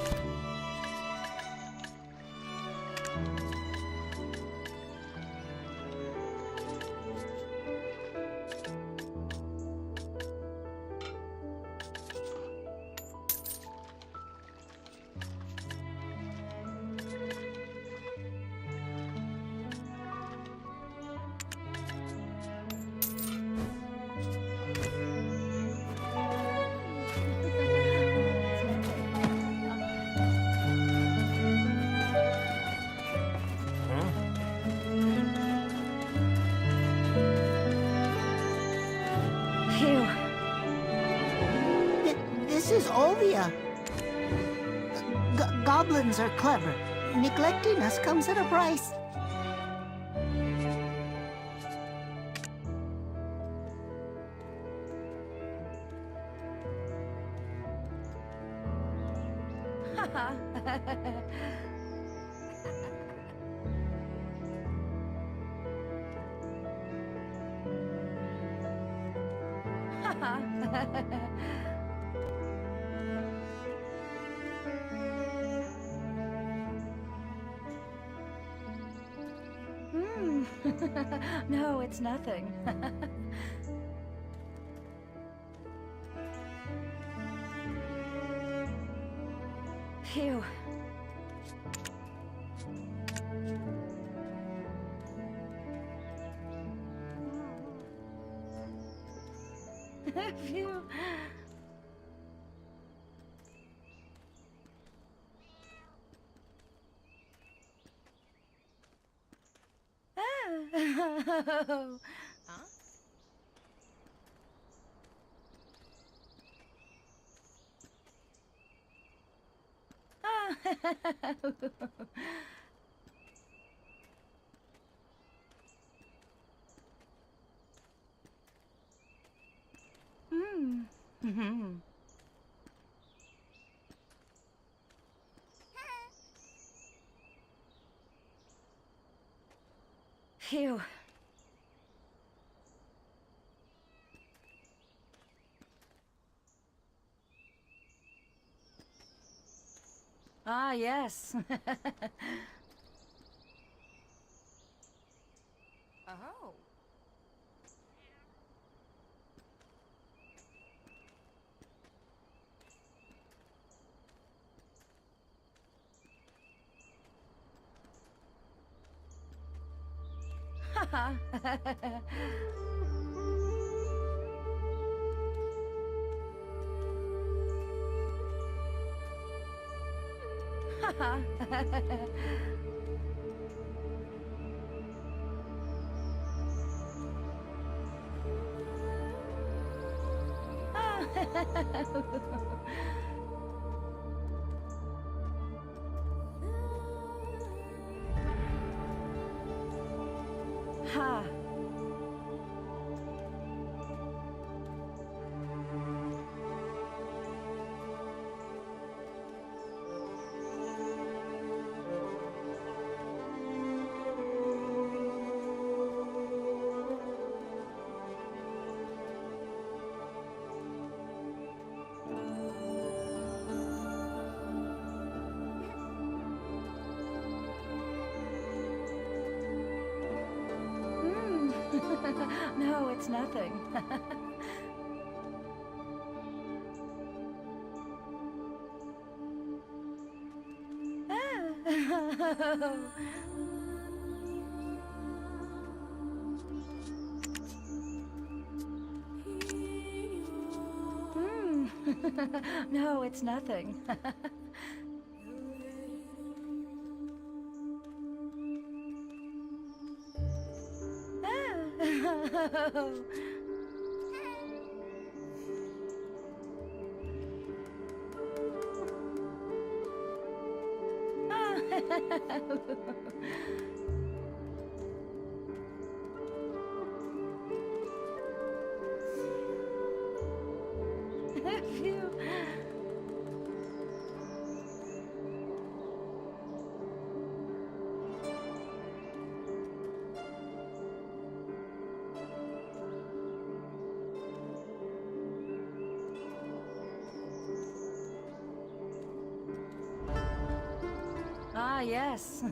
This is Olvia. Goblins are clever. Neglecting us comes at a price. No, it's nothing. Phew. Phew. Oh. Huh? Mm. Phew. Ah, yes. Oh. No, it's nothing. No, it's nothing. Phew. Ah, yes.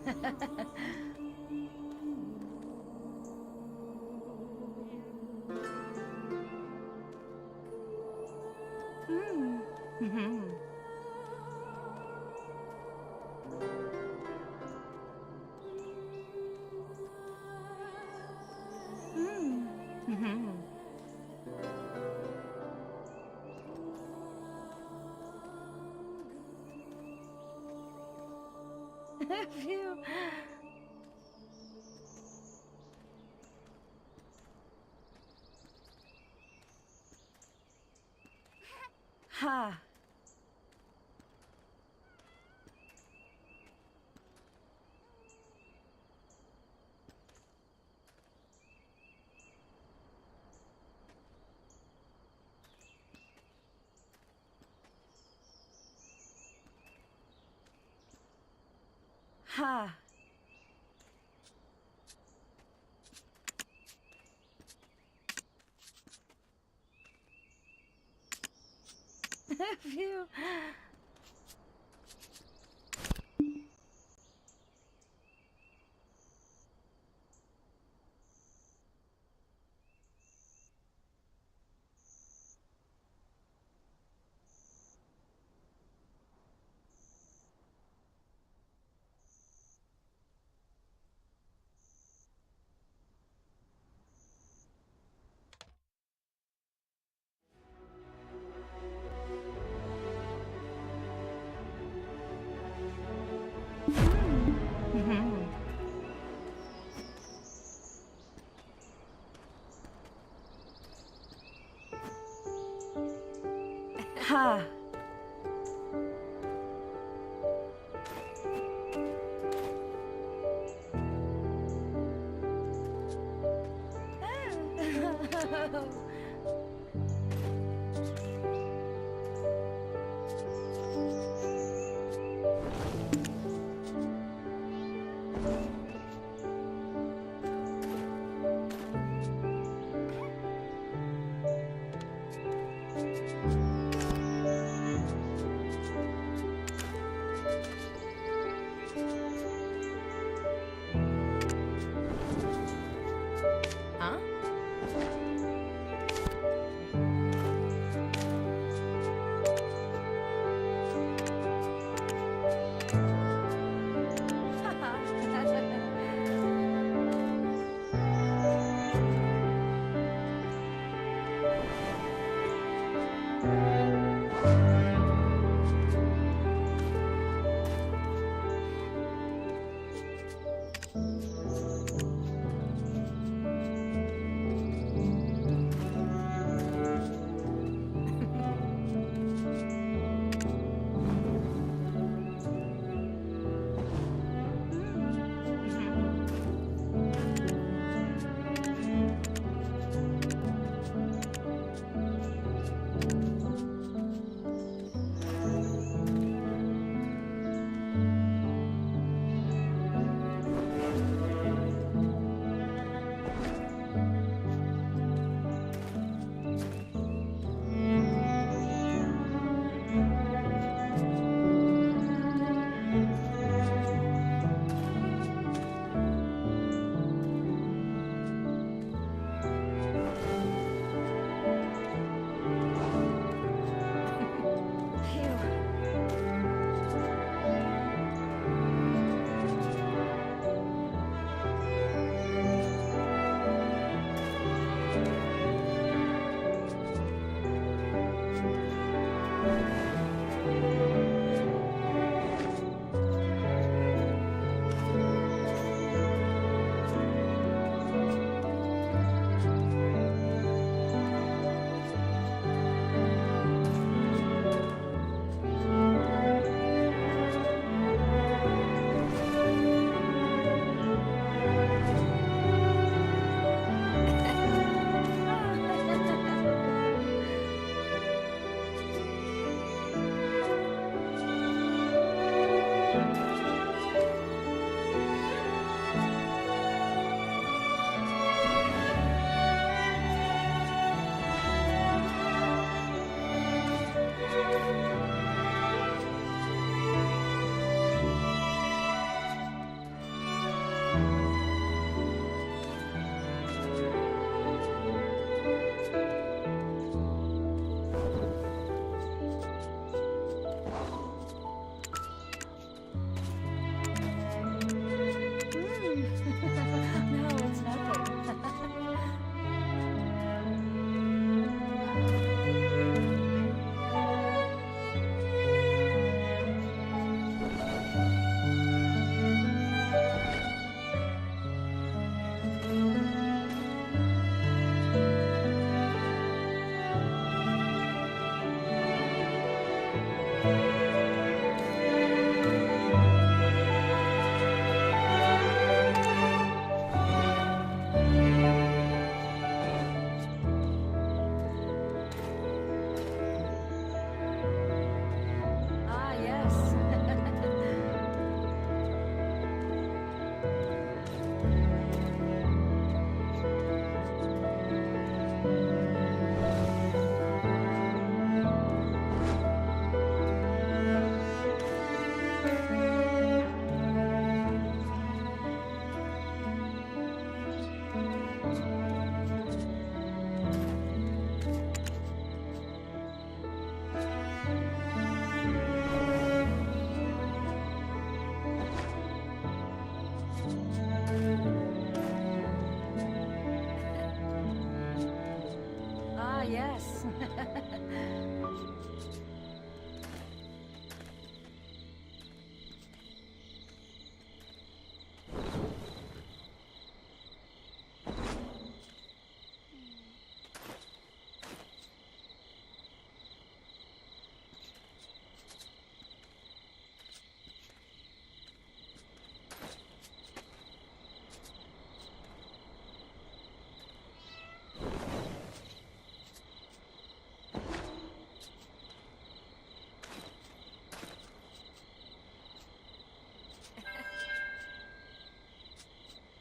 Phew. Ha. Ha. Phew. Ha.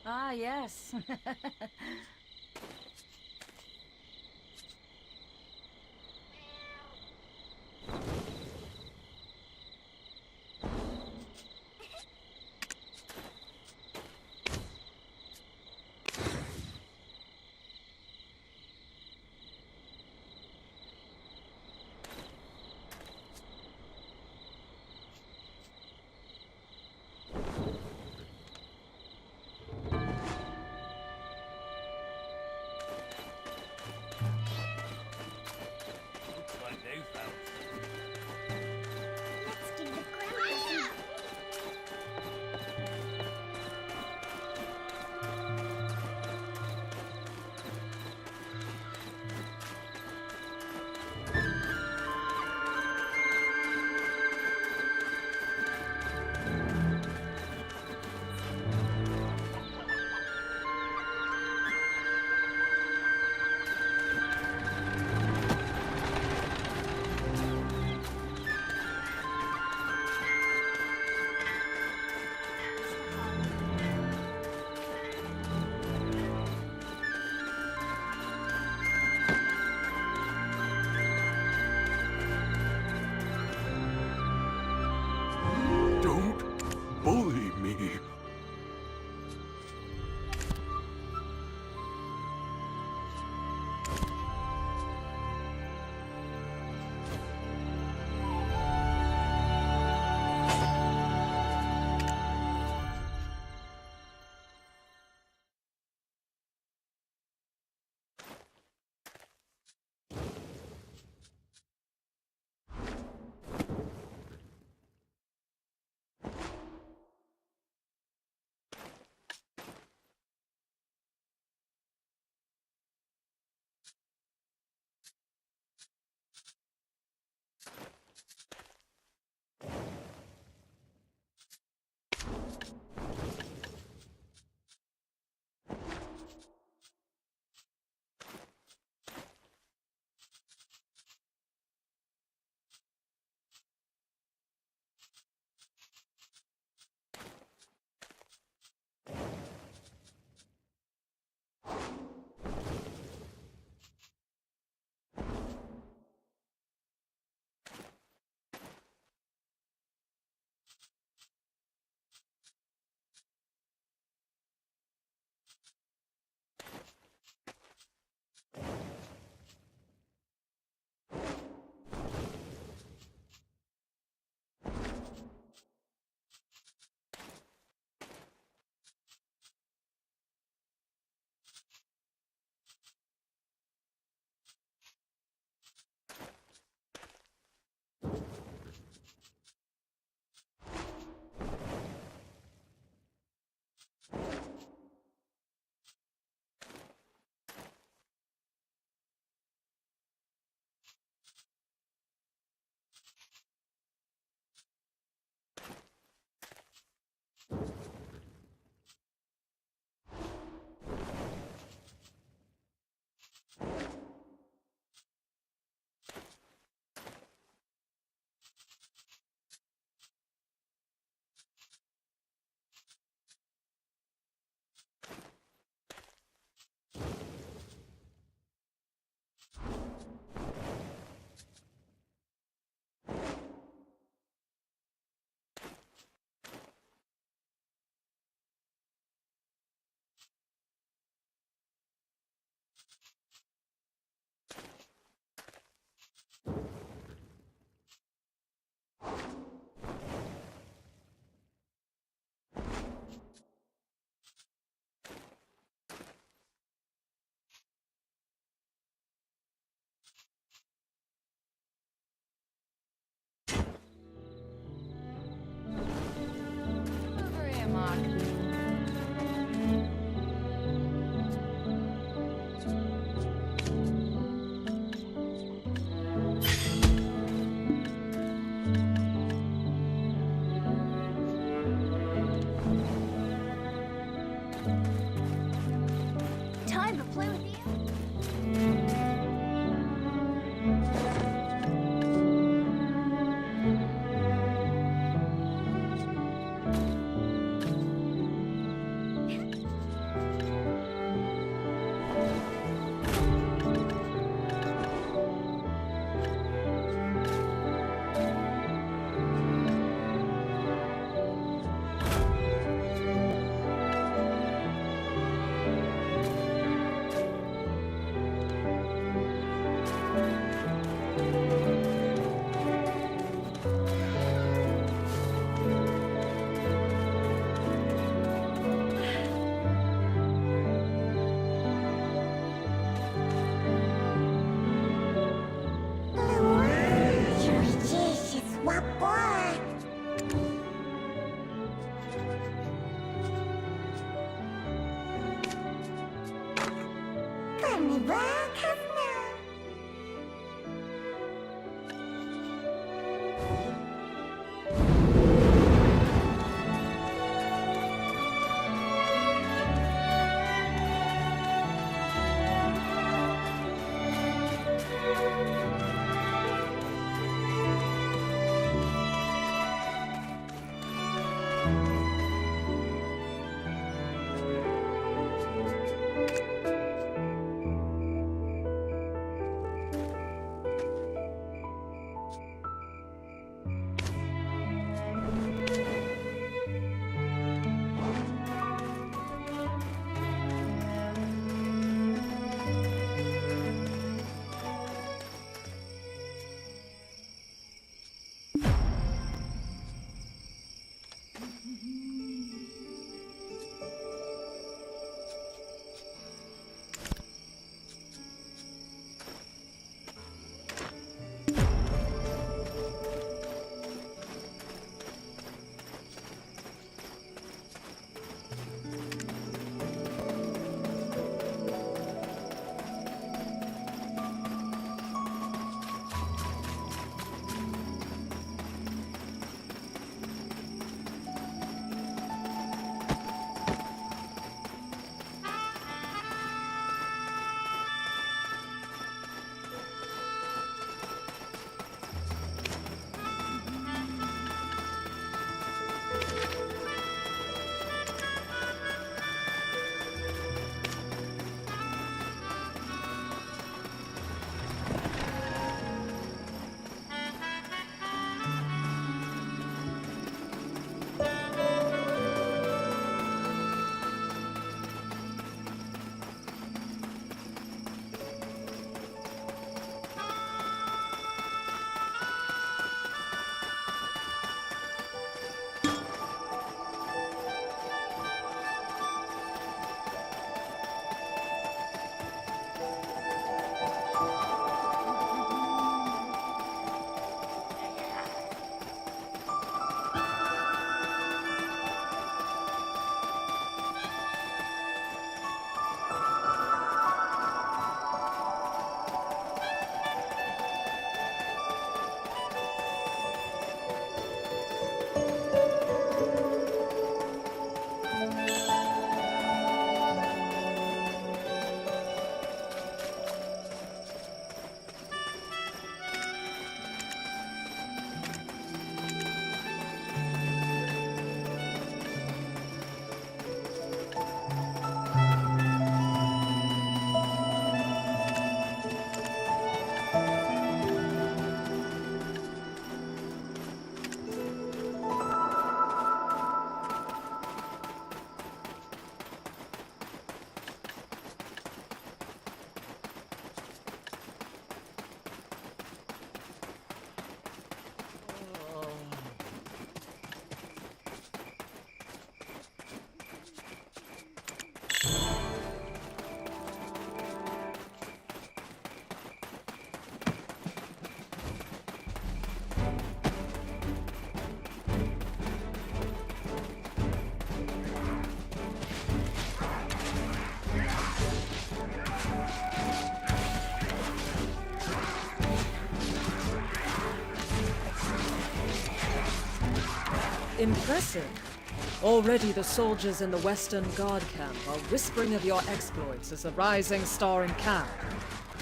Ah, yes. Time to play with you. Impressive. Already the soldiers in the Western Guard camp are whispering of your exploits as a rising star in camp.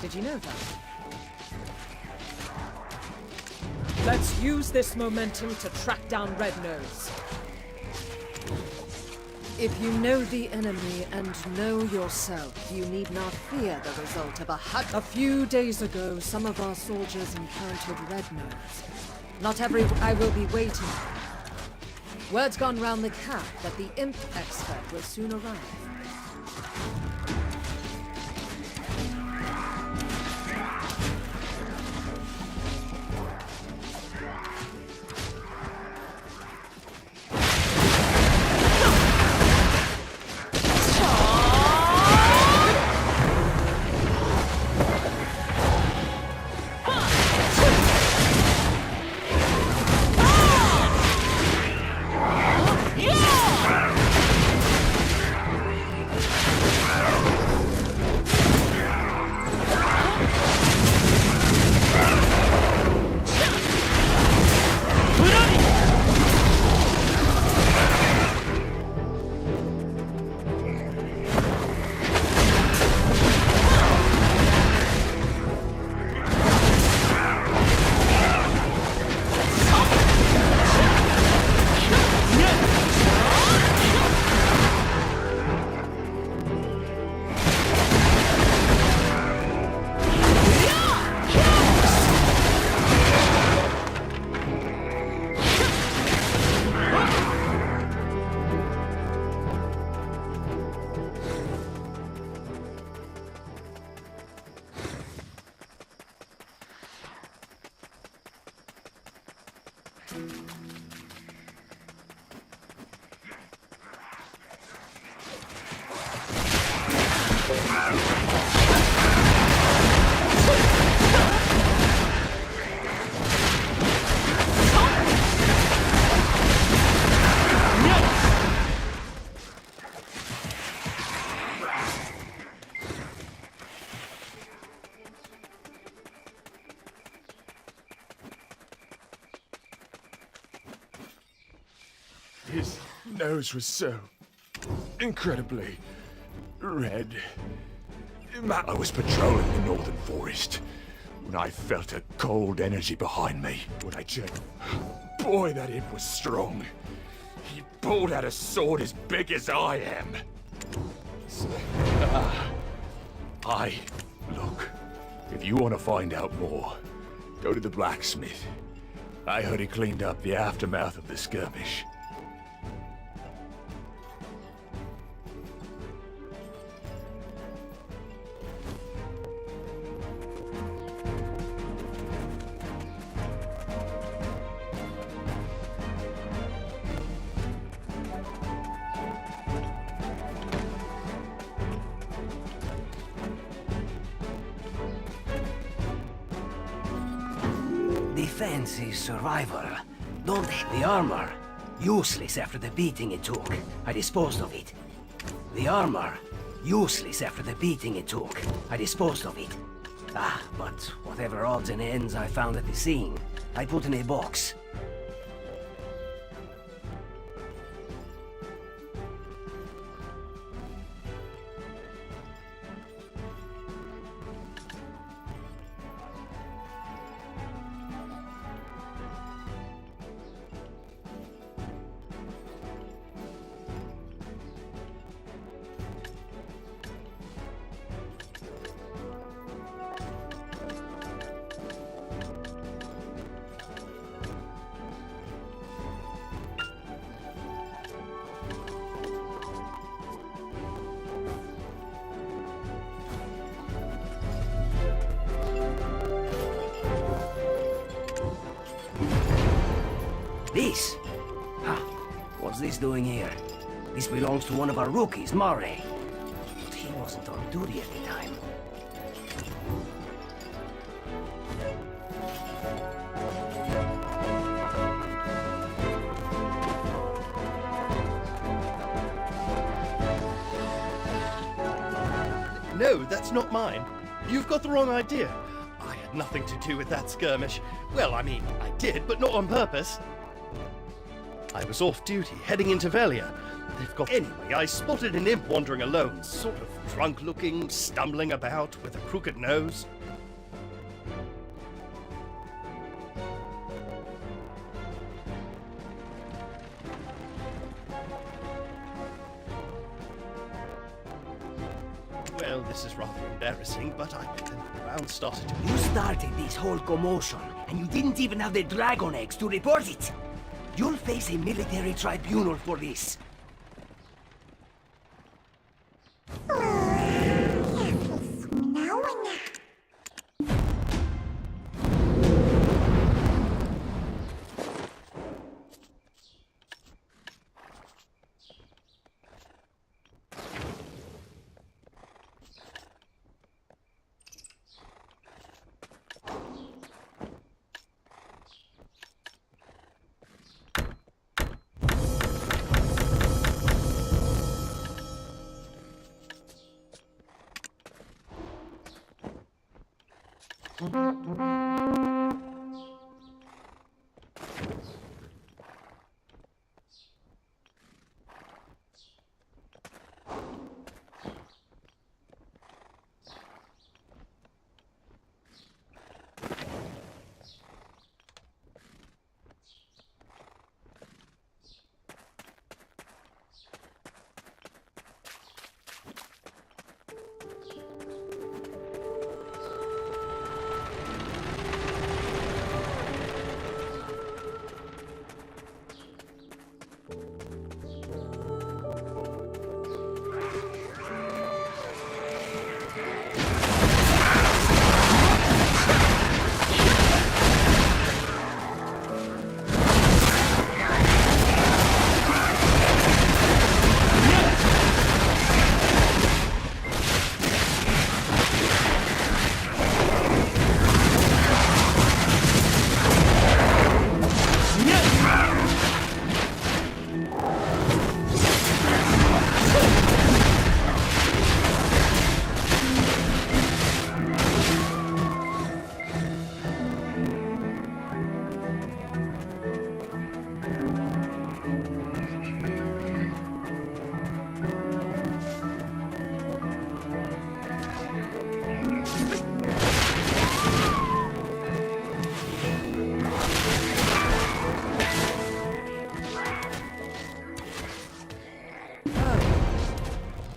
Did you know that? Let's use this momentum to track down Red Nose. If you know the enemy and know yourself, you need not fear the result of a hunt. A few days ago, some of our soldiers encountered Red Nose. Not every... I will be waiting. Word's gone round the camp that the imp expert will soon arrive. His nose was so incredibly red. I was patrolling the northern forest when I felt a cold energy behind me. When I checked, boy, that imp was strong. He pulled out a sword as big as I am. So, look, if you want to find out more, go to the blacksmith. I heard he cleaned up the aftermath of the skirmish. Defense is survival. Don't the armor, useless after the beating it took. I disposed of it. The armor, useless after the beating it took. I disposed of it. But whatever odds and ends I found at the scene, I put in a box. This? What's this doing here? This belongs to one of our rookies, Mare. But he wasn't on duty at the time. No, that's not mine. You've got the wrong idea. I had nothing to do with that skirmish. Well, I mean, I did, but not on purpose. I was off duty, heading into Velia. They've got... Anyway, I spotted an imp wandering alone, sort of drunk-looking, stumbling about with a crooked nose. Well, this is rather embarrassing, but the ground started to... You started this whole commotion, and you didn't even have the dragon eggs to report it. You'll face a military tribunal for this.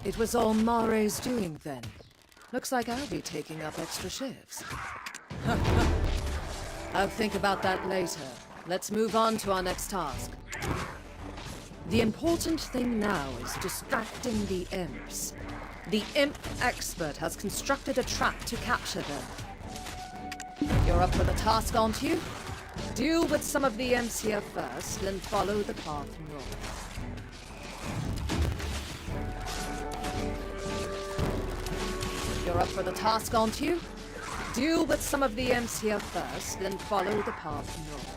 It was all Mare's doing then. Looks like I'll be taking up extra shifts. I'll think about that later. Let's move on to our next task. The important thing now is distracting the imps. The imp expert has constructed a trap to capture them. You're up for the task, aren't you? Deal with some of the imps here first, then follow the path north. You're up for the task, aren't you? Deal with some of the imps here first, then follow the path north.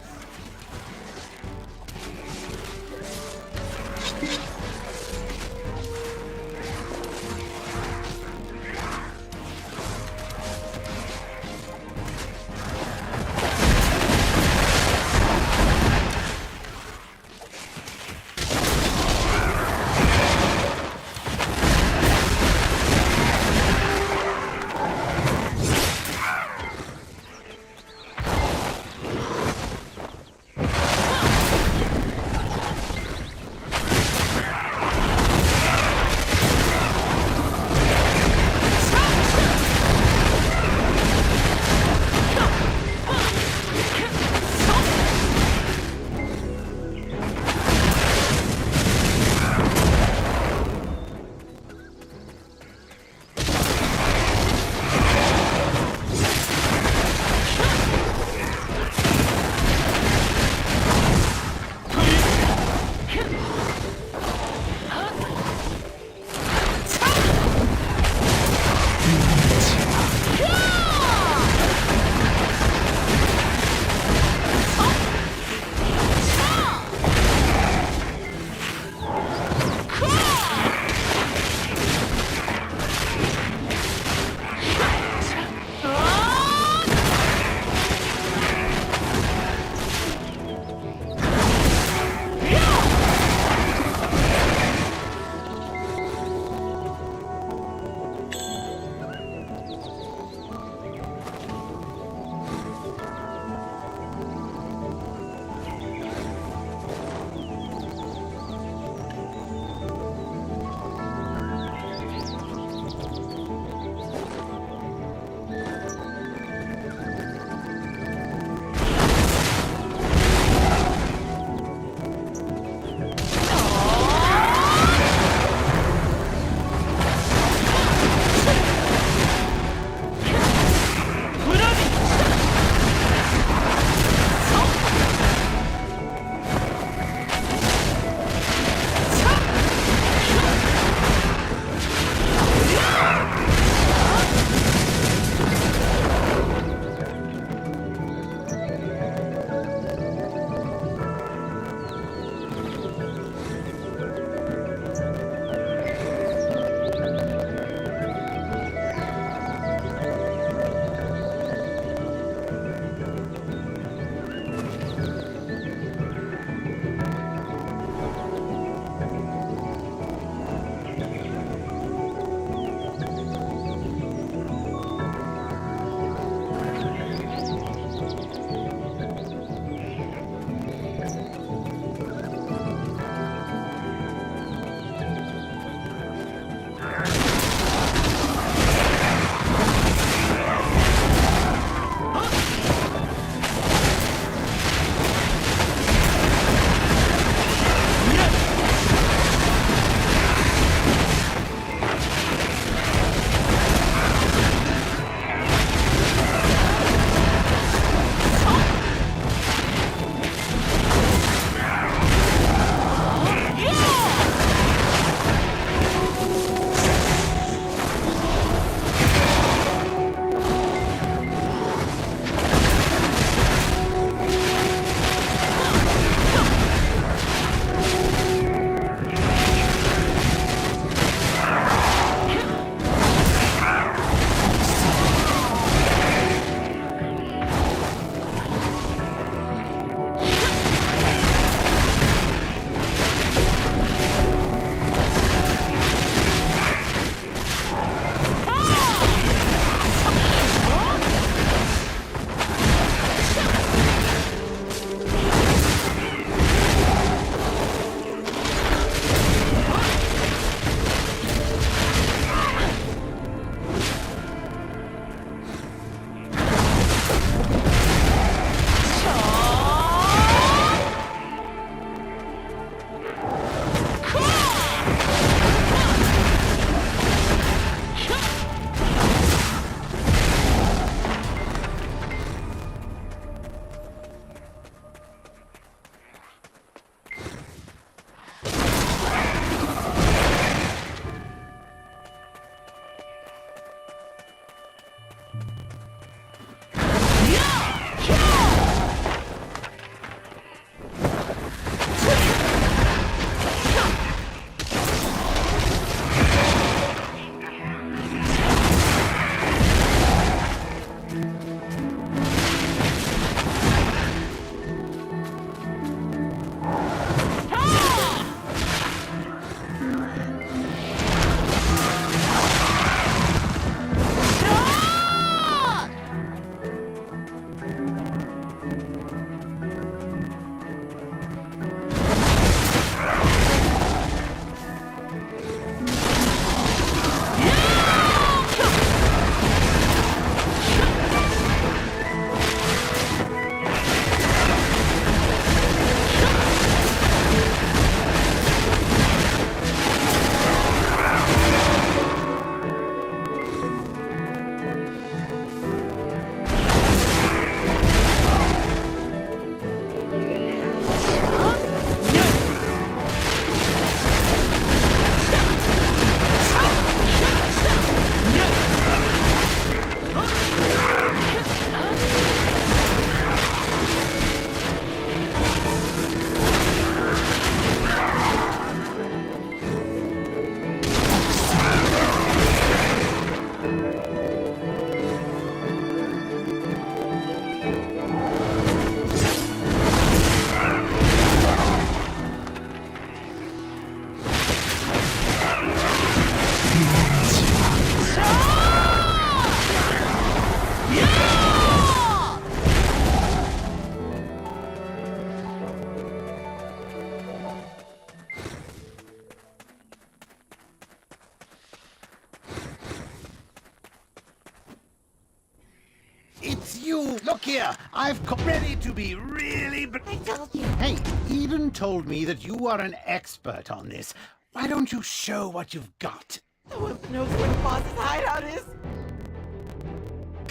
Look here, I've come ready to be really... I told you. Hey, Eden told me that you are an expert on this. Why don't you show what you've got? No one knows where the boss's hideout is.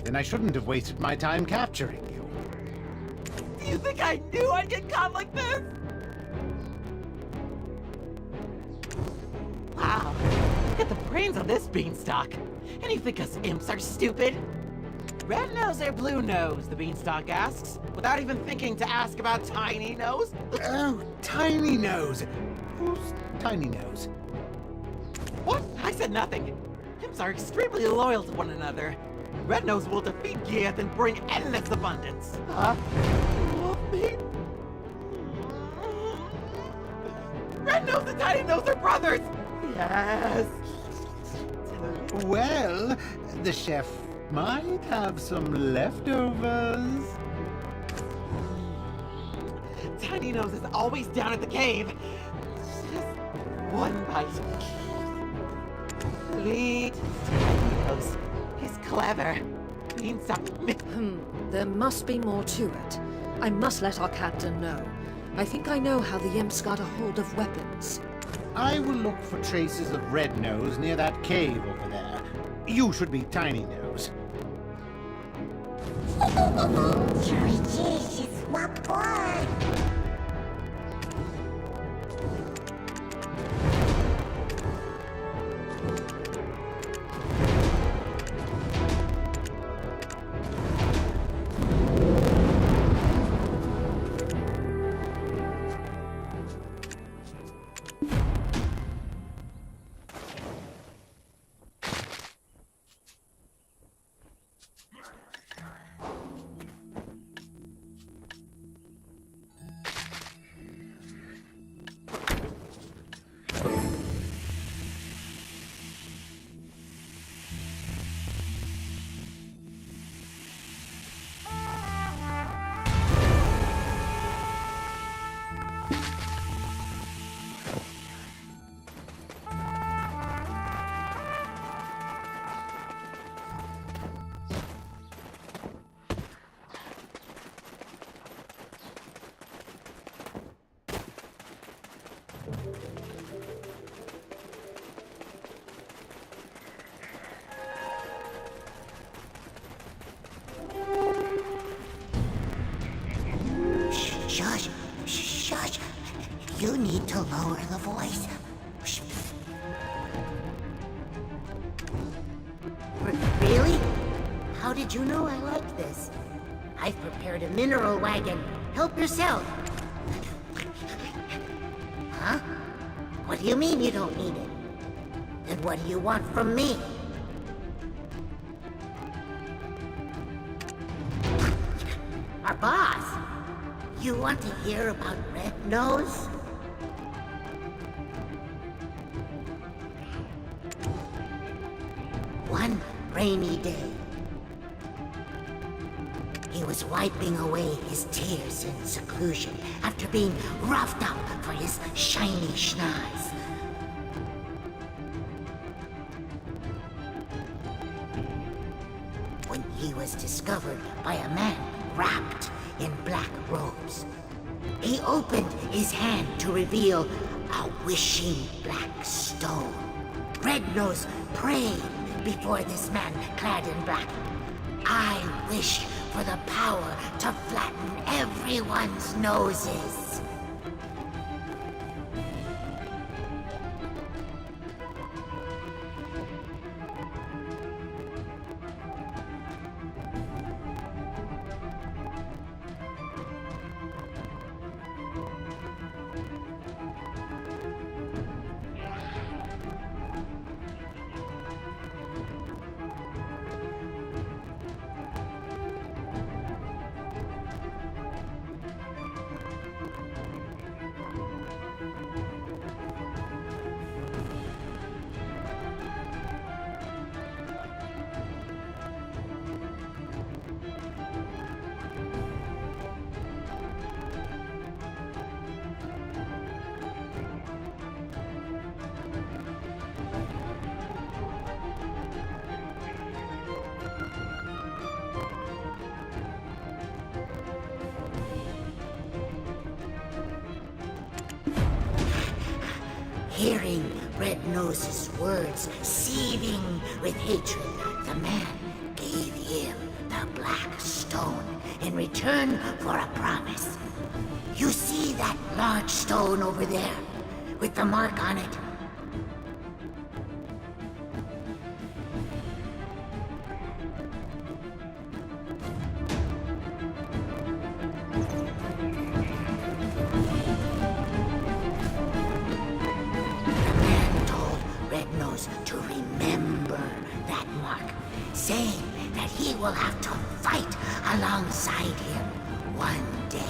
Then I shouldn't have wasted my time capturing you. Do you think I knew I'd get caught like this? Wow, look at the brains on this beanstalk. And you think us imps are stupid? Red nose or blue nose, the beanstalk asks, without even thinking to ask about Tiny Nose. Oh, Tiny Nose. Who's Tiny Nose? What? I said nothing. Imps are extremely loyal to one another. Red Nose will defeat Gieth and bring endless abundance. Huh? Love me? Red Nose and Tiny Nose are brothers! Yes! Well, the chef might have some leftovers. Tiny Nose is always down at the cave. Just one bite. Sweet Tiny Nose. He's clever. Beanstalk. There must be more to it. I must let our captain know. I think I know how the imps got a hold of weapons. I will look for traces of Red Nose near that cave over there. You should be Tiny Nose. Delicious, my boy. Shush! Shush! You need to lower the voice. Really? How did you know I like this? I've prepared a mineral wagon. Help yourself. Huh? What do you mean you don't need it? Then what do you want from me? Our boss? You want to hear about Red Nose? One rainy day, he was wiping away his tears in seclusion after being roughed up for his shiny schnoz. When he was discovered by a man wrapped in black robes. He opened his hand to reveal a wishing black stone. Red Nose prayed before this man clad in black. I wish for the power to flatten everyone's noses. Hearing Red Nose's words seething with hatred, the man gave him the Black Stone in return for a promise. You see that large stone over there, with the mark on it? To remember that mark, saying that he will have to fight alongside him one day.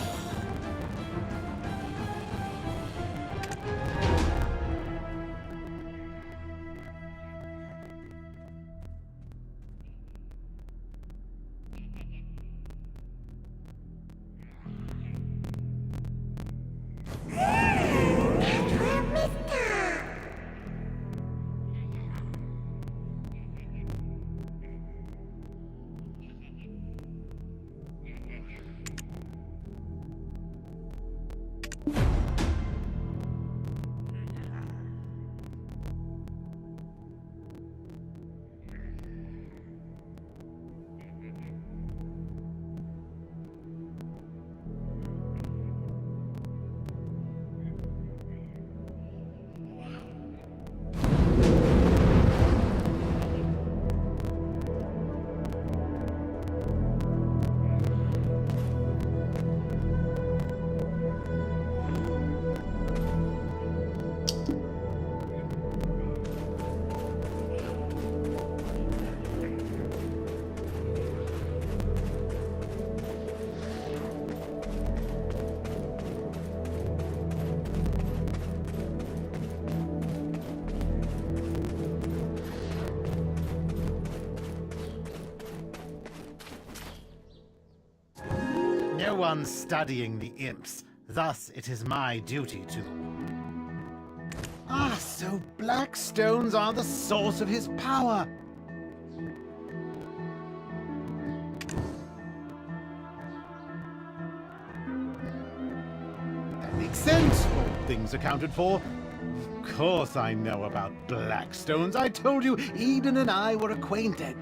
No one's studying the imps, thus it is my duty to. Ah, so black stones are the source of his power. That makes sense, all things accounted for. Of course I know about black stones. I told you Eden and I were acquainted.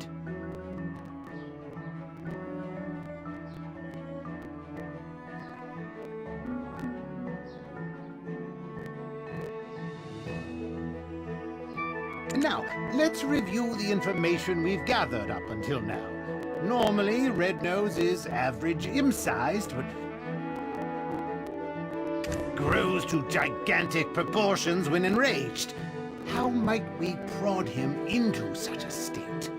Now, let's review the information we've gathered up until now. Normally, Red Nose is average imp-sized, but grows to gigantic proportions when enraged. How might we prod him into such a state?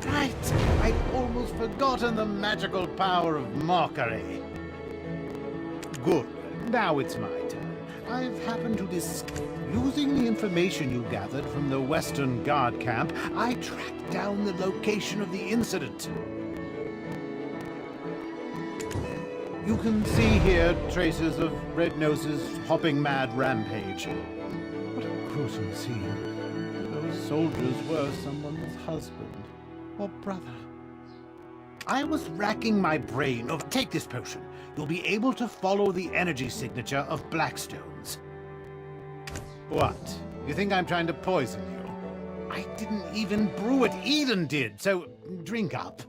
Right, I'd almost forgotten the magical power of mockery. Good, now it's my turn. I've happened to using the information you gathered from the Western Guard camp, I tracked down the location of the incident. You can see here traces of Red Nose's hopping mad rampage. What a gruesome scene. Those soldiers were someone's husband or brother. I was racking my brain over... Take this potion. You'll be able to follow the energy signature of Blackstones. What? You think I'm trying to poison you? I didn't even brew it. Eden did, so drink up.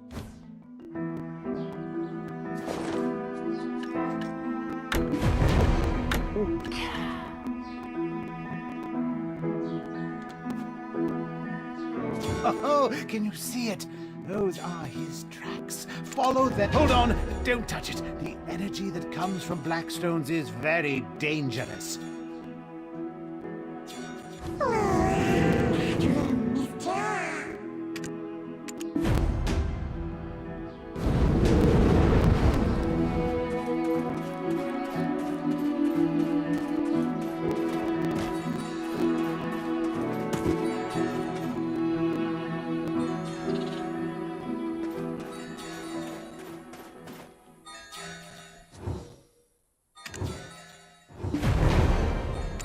Oh, can you see it? Those are his tracks. Follow them. Hold on! Don't touch it. The energy that comes from Blackstones is very dangerous.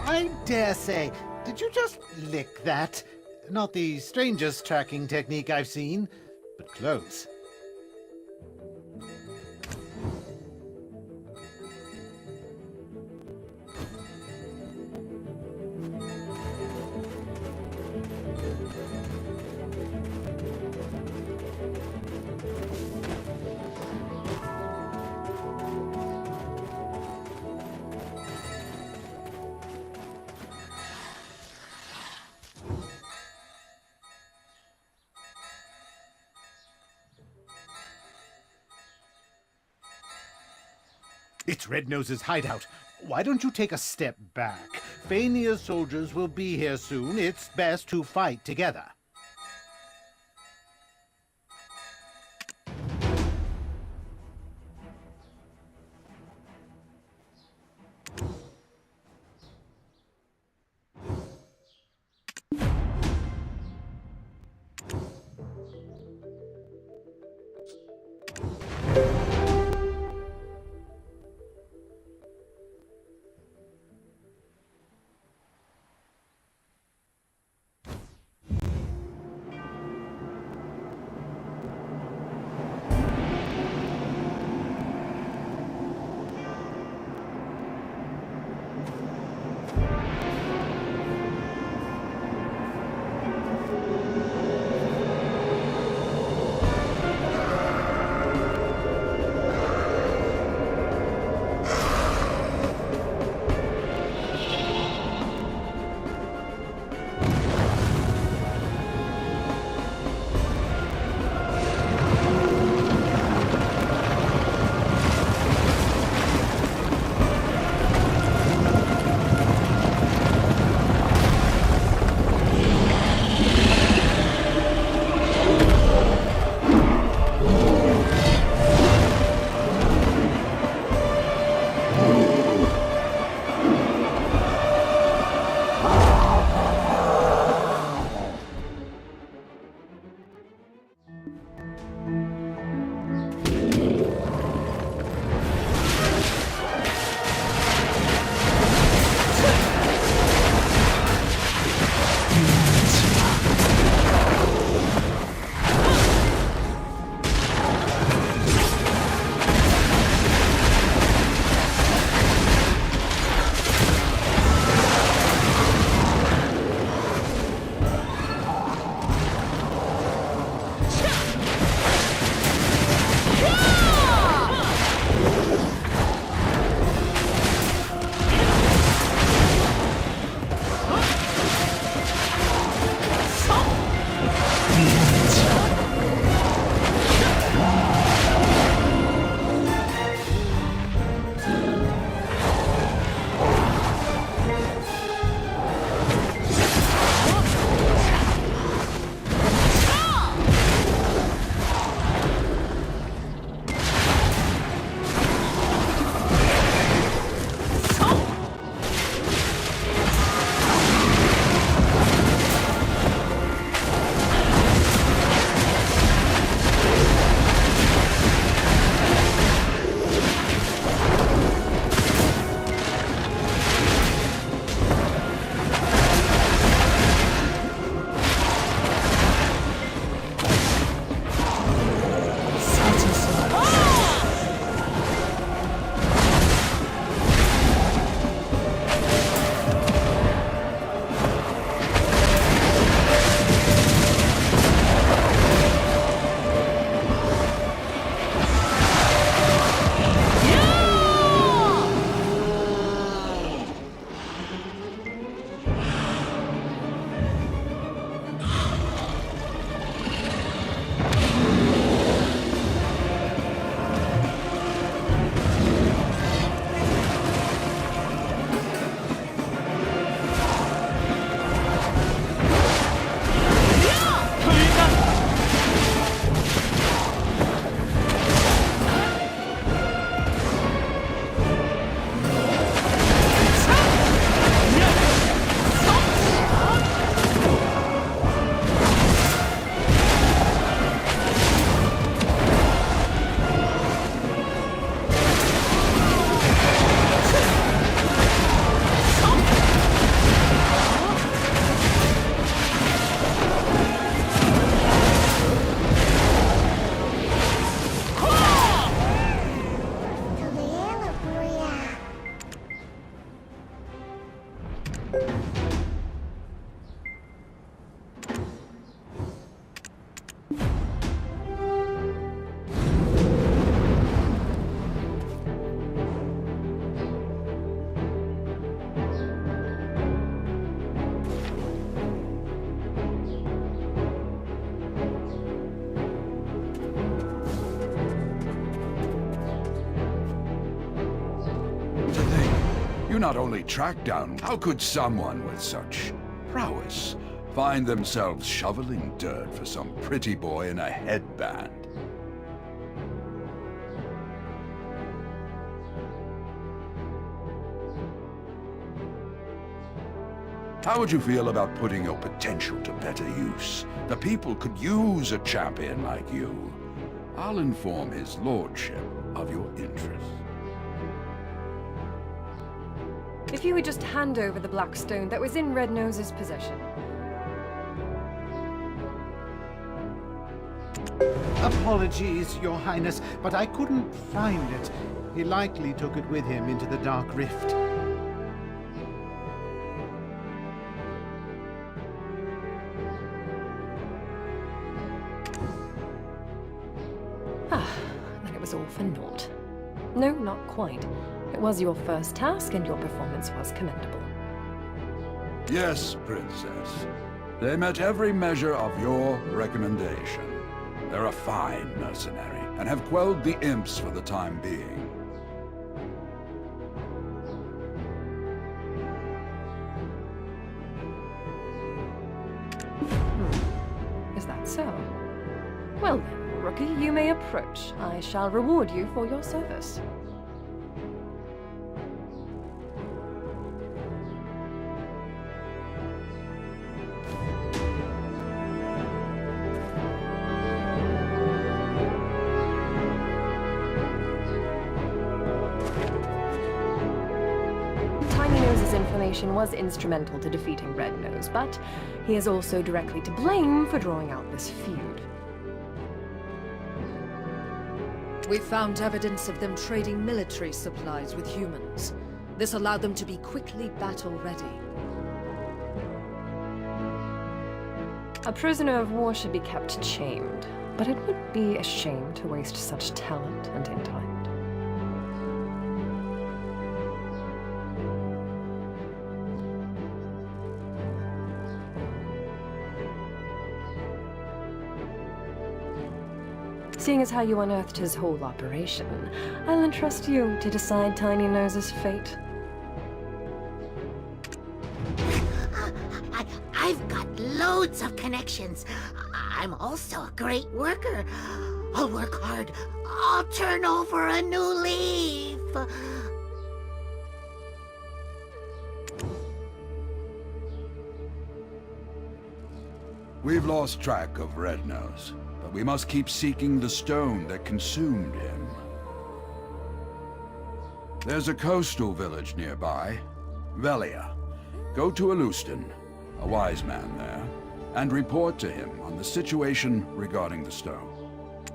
I dare say, did you just lick that? Not the strangest tracking technique I've seen, but close. It's Red-Nose's hideout. Why don't you take a step back? Fania's soldiers will be here soon. It's best to fight together. You not only tracked down... How could someone with such prowess find themselves shoveling dirt for some pretty boy in a headband? How would you feel about putting your potential to better use? The people could use a champion like you. I'll inform his lordship of your interests. If you would just hand over the black stone that was in Red Nose's possession. Apologies, Your Highness, but I couldn't find it. He likely took it with him into the Dark Rift. Then it was all for naught. No, not quite. It was your first task, and your performance was commendable. Yes, Princess. They met every measure of your recommendation. They're a fine mercenary, and have quelled the imps for the time being. Is that so? Well then, Rookie, you may approach. I shall reward you for your service. Tiny Nose's information was instrumental to defeating Red Nose, but he is also directly to blame for drawing out this feud. We found evidence of them trading military supplies with humans. This allowed them to be quickly battle-ready. A prisoner of war should be kept chained, but it would be a shame to waste such talent and intellect. Seeing as how you unearthed his whole operation, I'll entrust you to decide Tiny Nose's fate. I've got loads of connections. I'm also a great worker. I'll work hard. I'll turn over a new leaf. We've lost track of Red Nose, but we must keep seeking the stone that consumed him. There's a coastal village nearby, Velia. Go to Alustin, a wise man there, and report to him on the situation regarding the stone.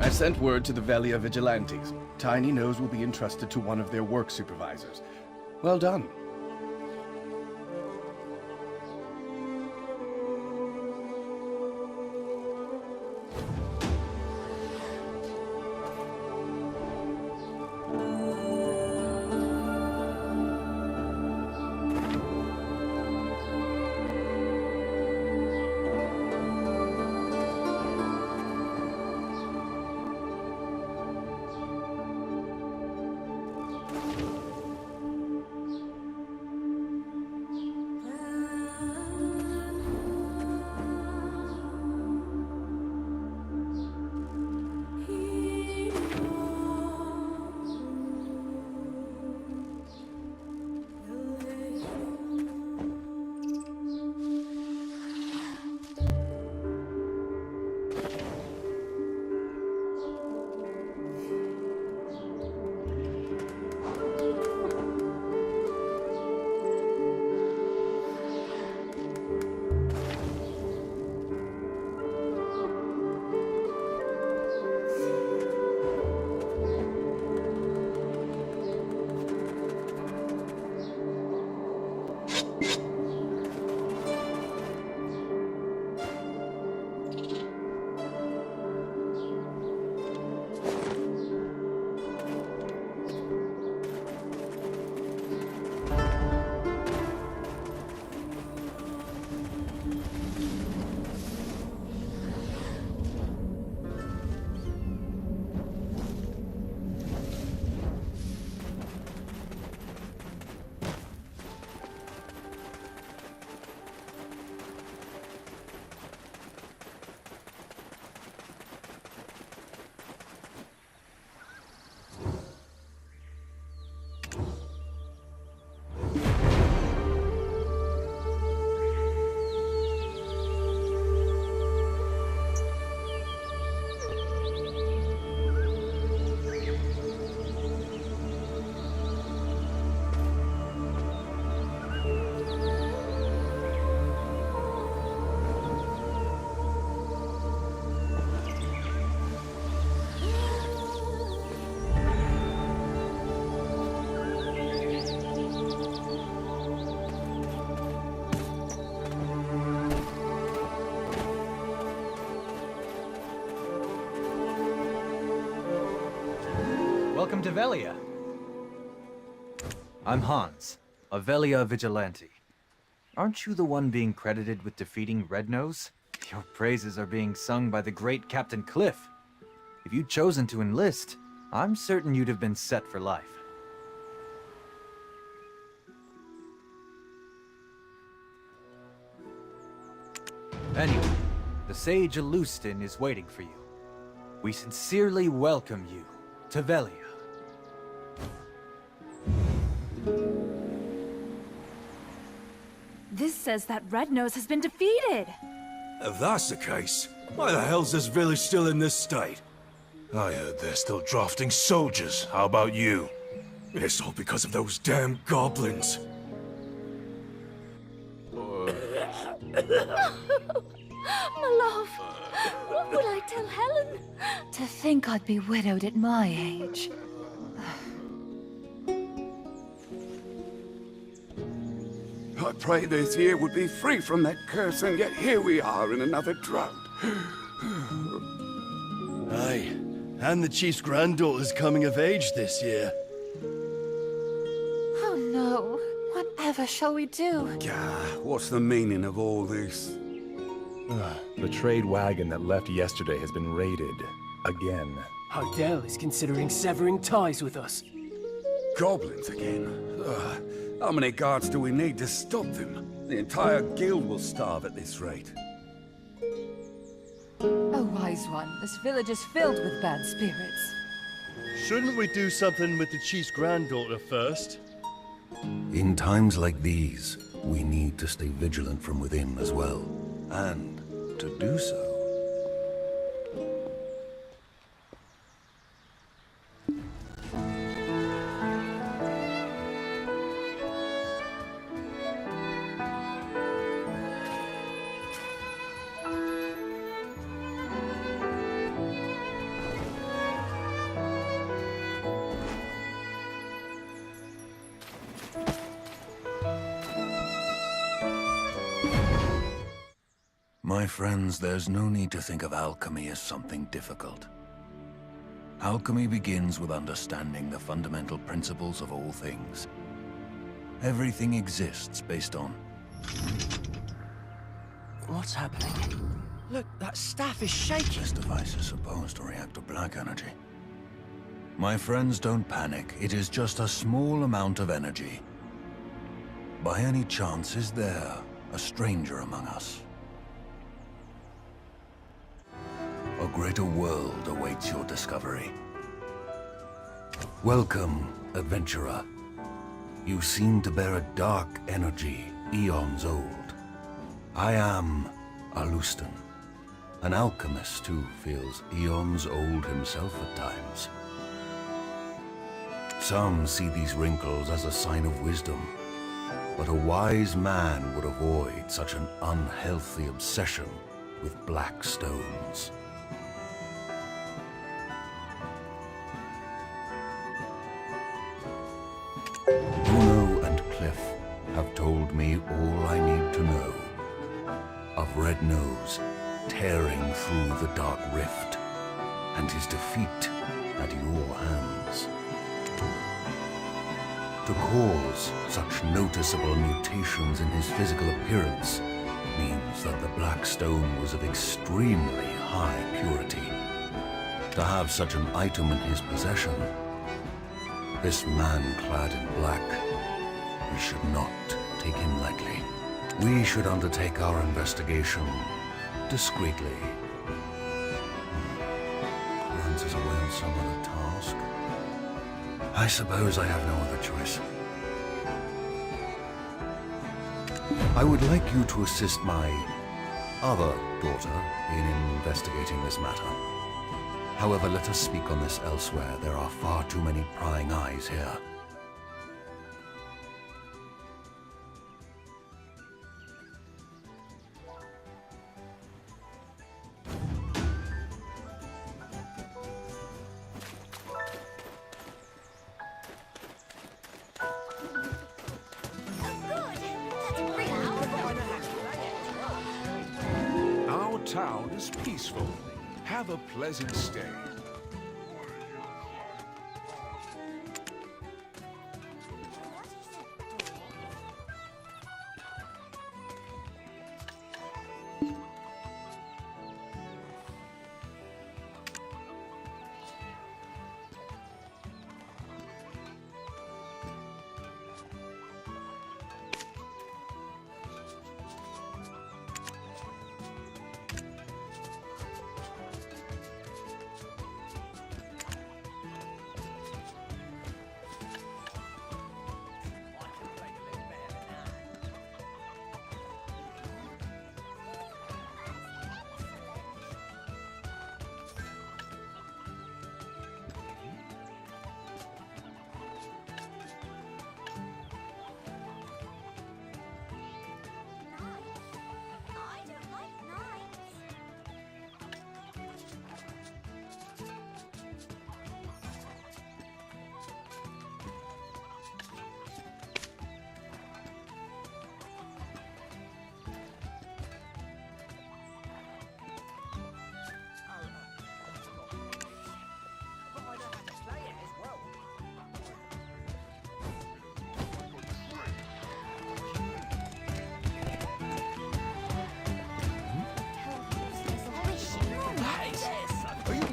I've sent word to the Velia Vigilantes. Tiny Nose will be entrusted to one of their work supervisors. Well done. Welcome to Velia. I'm Hans, a Velia vigilante. Aren't you the one being credited with defeating Rednose? Your praises are being sung by the great Captain Cliff. If you'd chosen to enlist, I'm certain you'd have been set for life. Anyway, the Sage Alustin is waiting for you. We sincerely welcome you to Velia. This says that Rednose has been defeated. If that's the case, why the hell's this village still in this state? I heard they're still drafting soldiers. How about you? It's all because of those damn goblins. My love, what would I tell Helen? To think I'd be widowed at my age. I prayed this year would be free from that curse, and yet here we are in another drought. Aye, and the chief's granddaughter's coming of age this year. Oh no, whatever shall we do? What's the meaning of all this? The trade wagon that left yesterday has been raided. Again. Hardell is considering severing ties with us. Goblins again? How many guards do we need to stop them? The entire guild will starve at this rate. Oh, wise one, this village is filled with bad spirits. Shouldn't we do something with the chief's granddaughter first? In times like these, we need to stay vigilant from within as well. And to do so, my friends, there's no need to think of alchemy as something difficult. Alchemy begins with understanding the fundamental principles of all things. Everything exists based on... What's happening? Look, that staff is shaking. This device is supposed to react to black energy. My friends, don't panic. It is just a small amount of energy. By any chance, is there a stranger among us? A greater world awaits your discovery. Welcome, adventurer. You seem to bear a dark energy, eons old. I am Alustin, an alchemist who feels eons old himself at times. Some see these wrinkles as a sign of wisdom, but a wise man would avoid such an unhealthy obsession with black stones. Bruno and Cliff have told me all I need to know of Rednose tearing through the Dark Rift and his defeat at your hands. To cause such noticeable mutations in his physical appearance means that the Black Stone was of extremely high purity. To have such an item in his possession, this man clad in black, we should not take him lightly. We should undertake our investigation discreetly. Runs us away on some other task. I suppose I have no other choice. I would like you to assist my other daughter in investigating this matter. However, let us speak on this elsewhere. There are far too many prying eyes here. Our town is peaceful. Have a pleasant stay.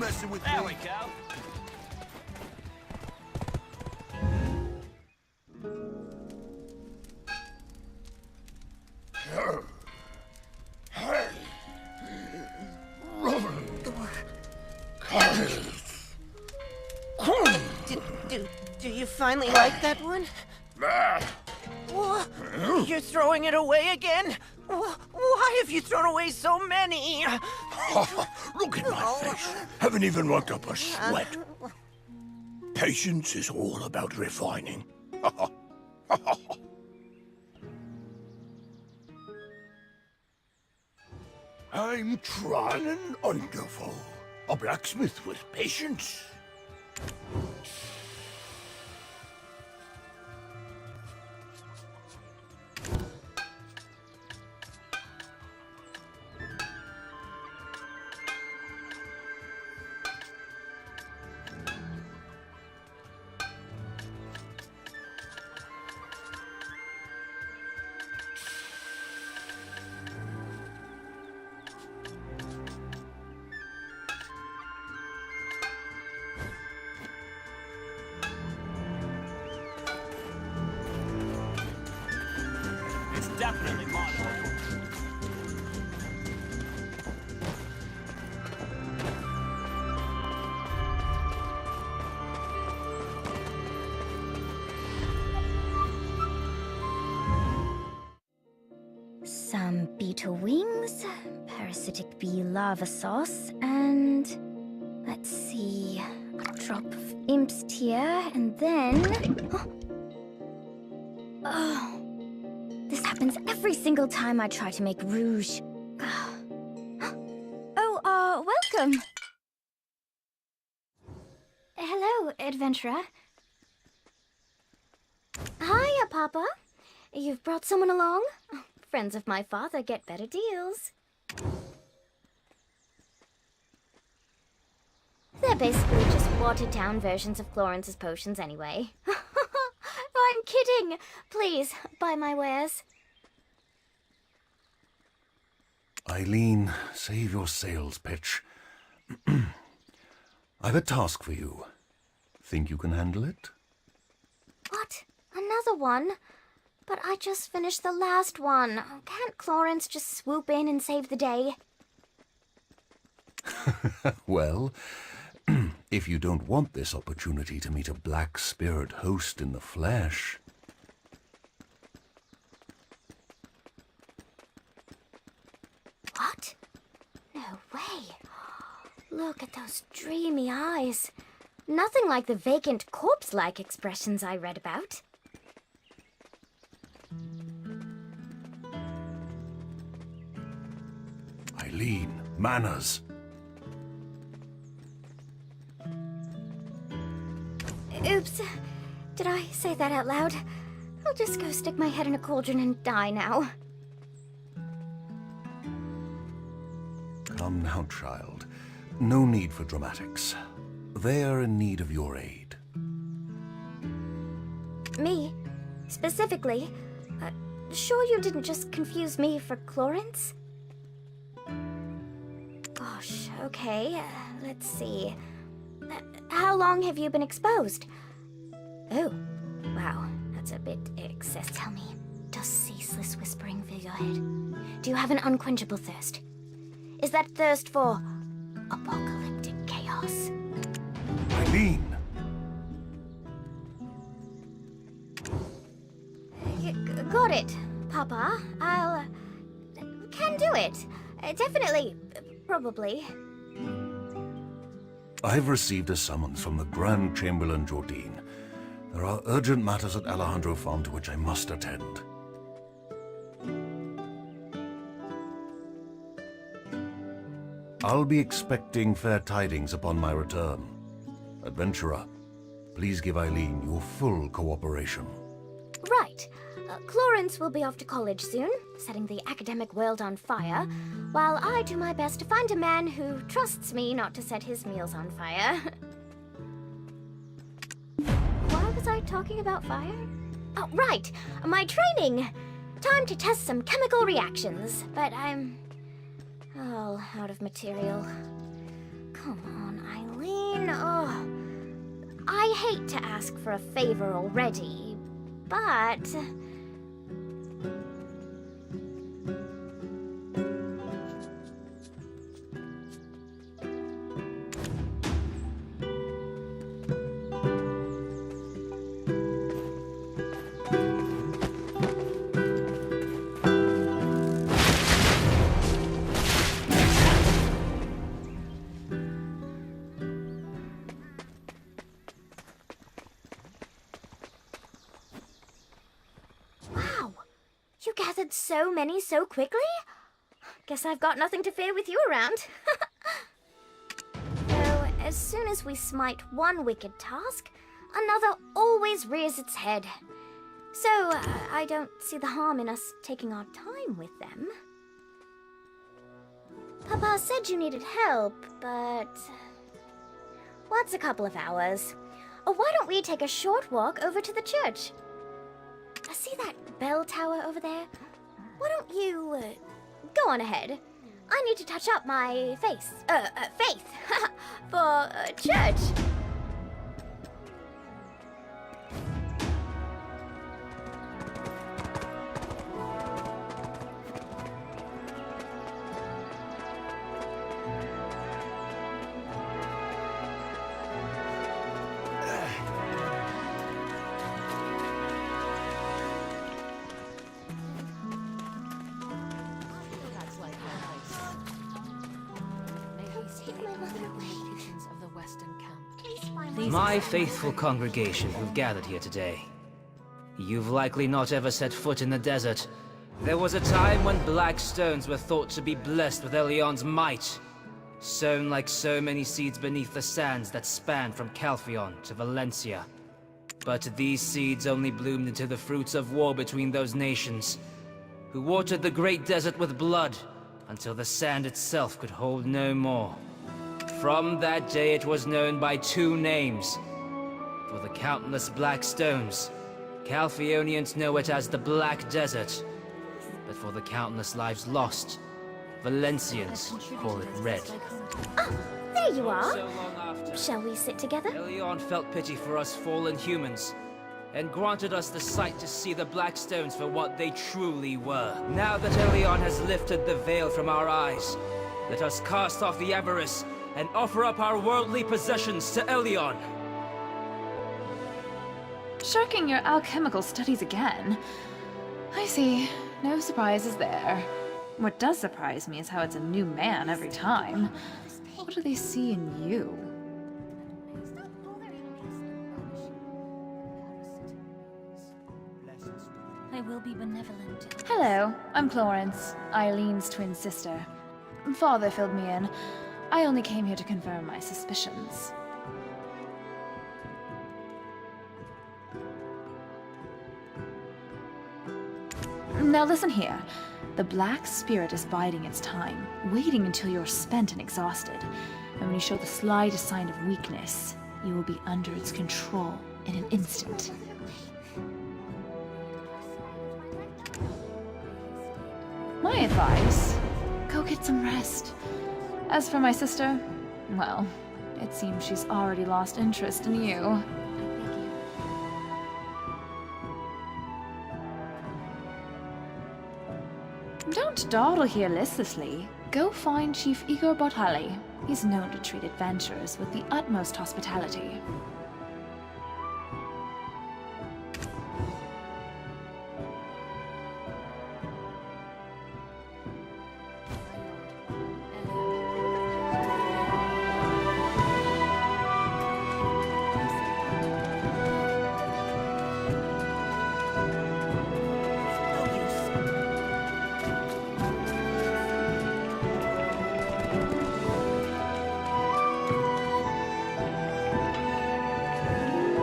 messing with There me. we go. Do you finally like that one? What? You're throwing it away again? Why have you thrown away so many? Look at my face. Haven't even worked up a sweat. Patience is all about refining. I'm trying and wonderful. A blacksmith with patience. It's definitely modern. Some beetle wings, parasitic bee lava sauce, and let's see, a drop of imp's tear, and then... Oh, this happens every single time I try to make rouge. Oh, welcome. Hello, adventurer. Hiya, Papa. You've brought someone along? Friends of my father get better deals. They're basically just watered-down versions of Florence's potions anyway. I'm kidding! Please, buy my wares. Eileen, save your sales pitch. I've a task for you. Think you can handle it? What? Another one? But I just finished the last one. Can't Florence just swoop in and save the day? Well, if you don't want this opportunity to meet a black spirit host in the flesh... What? No way. Look at those dreamy eyes. Nothing like the vacant corpse-like expressions I read about. Eileen, manners. Oops. Did I say that out loud? I'll just go stick my head in a cauldron and die now. Come now, child. No need for dramatics. They are in need of your aid. Me? Specifically? Sure you didn't just confuse me for Florence? Gosh, okay. Let's see. How long have you been exposed? Oh, wow. That's a bit excess. Tell me, does ceaseless whispering fill your head? Do you have an unquenchable thirst? Is that thirst for apocalyptic chaos? Eileen! Got it, Papa. I'll... can do it. Definitely. Probably. I've received a summons from the Grand Chamberlain Jordine. There are urgent matters at Alejandro Farm to which I must attend. I'll be expecting fair tidings upon my return. Adventurer, please give Eileen your full cooperation. Right. Florence will be off to college soon, setting the academic world on fire, while I do my best to find a man who trusts me not to set his meals on fire. Why was I talking about fire? Oh, right! My training! Time to test some chemical reactions, but I'm all out of material. Come on, Eileen. Oh, I hate to ask for a favor already, but... You gathered so many so quickly? Guess I've got nothing to fear with you around. Though, as soon as we smite one wicked task, another always rears its head. So, I don't see the harm in us taking our time with them. Papa said you needed help, but... what's a couple of hours? Or why don't we take a short walk over to the church? I see that bell tower over there. Why don't you go on ahead? I need to touch up my faith for church. My faithful congregation who've gathered here today. You've likely not ever set foot in the desert. There was a time when black stones were thought to be blessed with Elion's might, sown like so many seeds beneath the sands that span from Calphion to Valencia. But these seeds only bloomed into the fruits of war between those nations, who watered the great desert with blood until the sand itself could hold no more. From that day it was known by two names. For the countless black stones, Calphionians know it as the Black Desert. But for the countless lives lost, Valencians call it Red. Oh, there you are. So long after, Shall we sit together? Elion felt pity for us fallen humans, and granted us the sight to see the black stones for what they truly were. Now that Elion has lifted the veil from our eyes, let us cast off the avarice and offer up our worldly possessions to Elion. Shirking your alchemical studies again. I see. No surprises there. What does surprise me is how it's a new man every time. What do they see in you? I will be benevolent. Hello, I'm Florence, Eileen's twin sister. Father filled me in. I only came here to confirm my suspicions. Now listen here. The Black Spirit is biding its time, waiting until you're spent and exhausted. And when you show the slightest sign of weakness, you will be under its control in an instant. My advice, go get some rest. As for my sister, well, it seems she's already lost interest in you. Don't dawdle here listlessly. Go find Chief Igor Botali. He's known to treat adventurers with the utmost hospitality.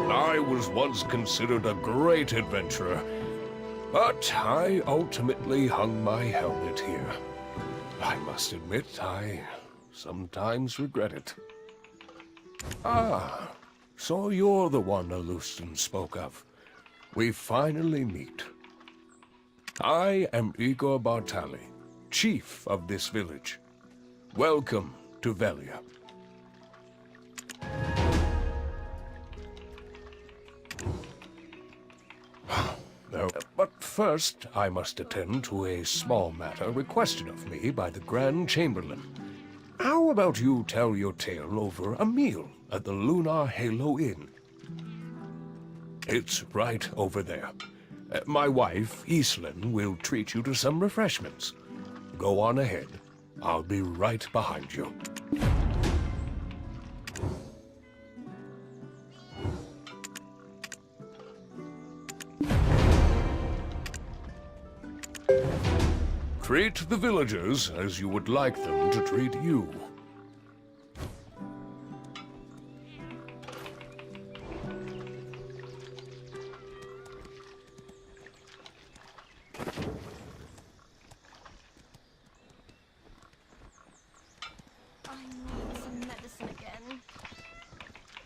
I was once considered a great adventurer, but I ultimately hung my helmet here. I must admit, I sometimes regret it. Ah, so you're the one Alustin spoke of. We finally meet. I am Igor Bartali, chief of this village. Welcome to Velia. But first, I must attend to a small matter requested of me by the Grand Chamberlain. How about you tell your tale over a meal at the Lunar Halo Inn? It's right over there. My wife, Iselin, will treat you to some refreshments. Go on ahead. I'll be right behind you. Treat the villagers as you would like them to treat you.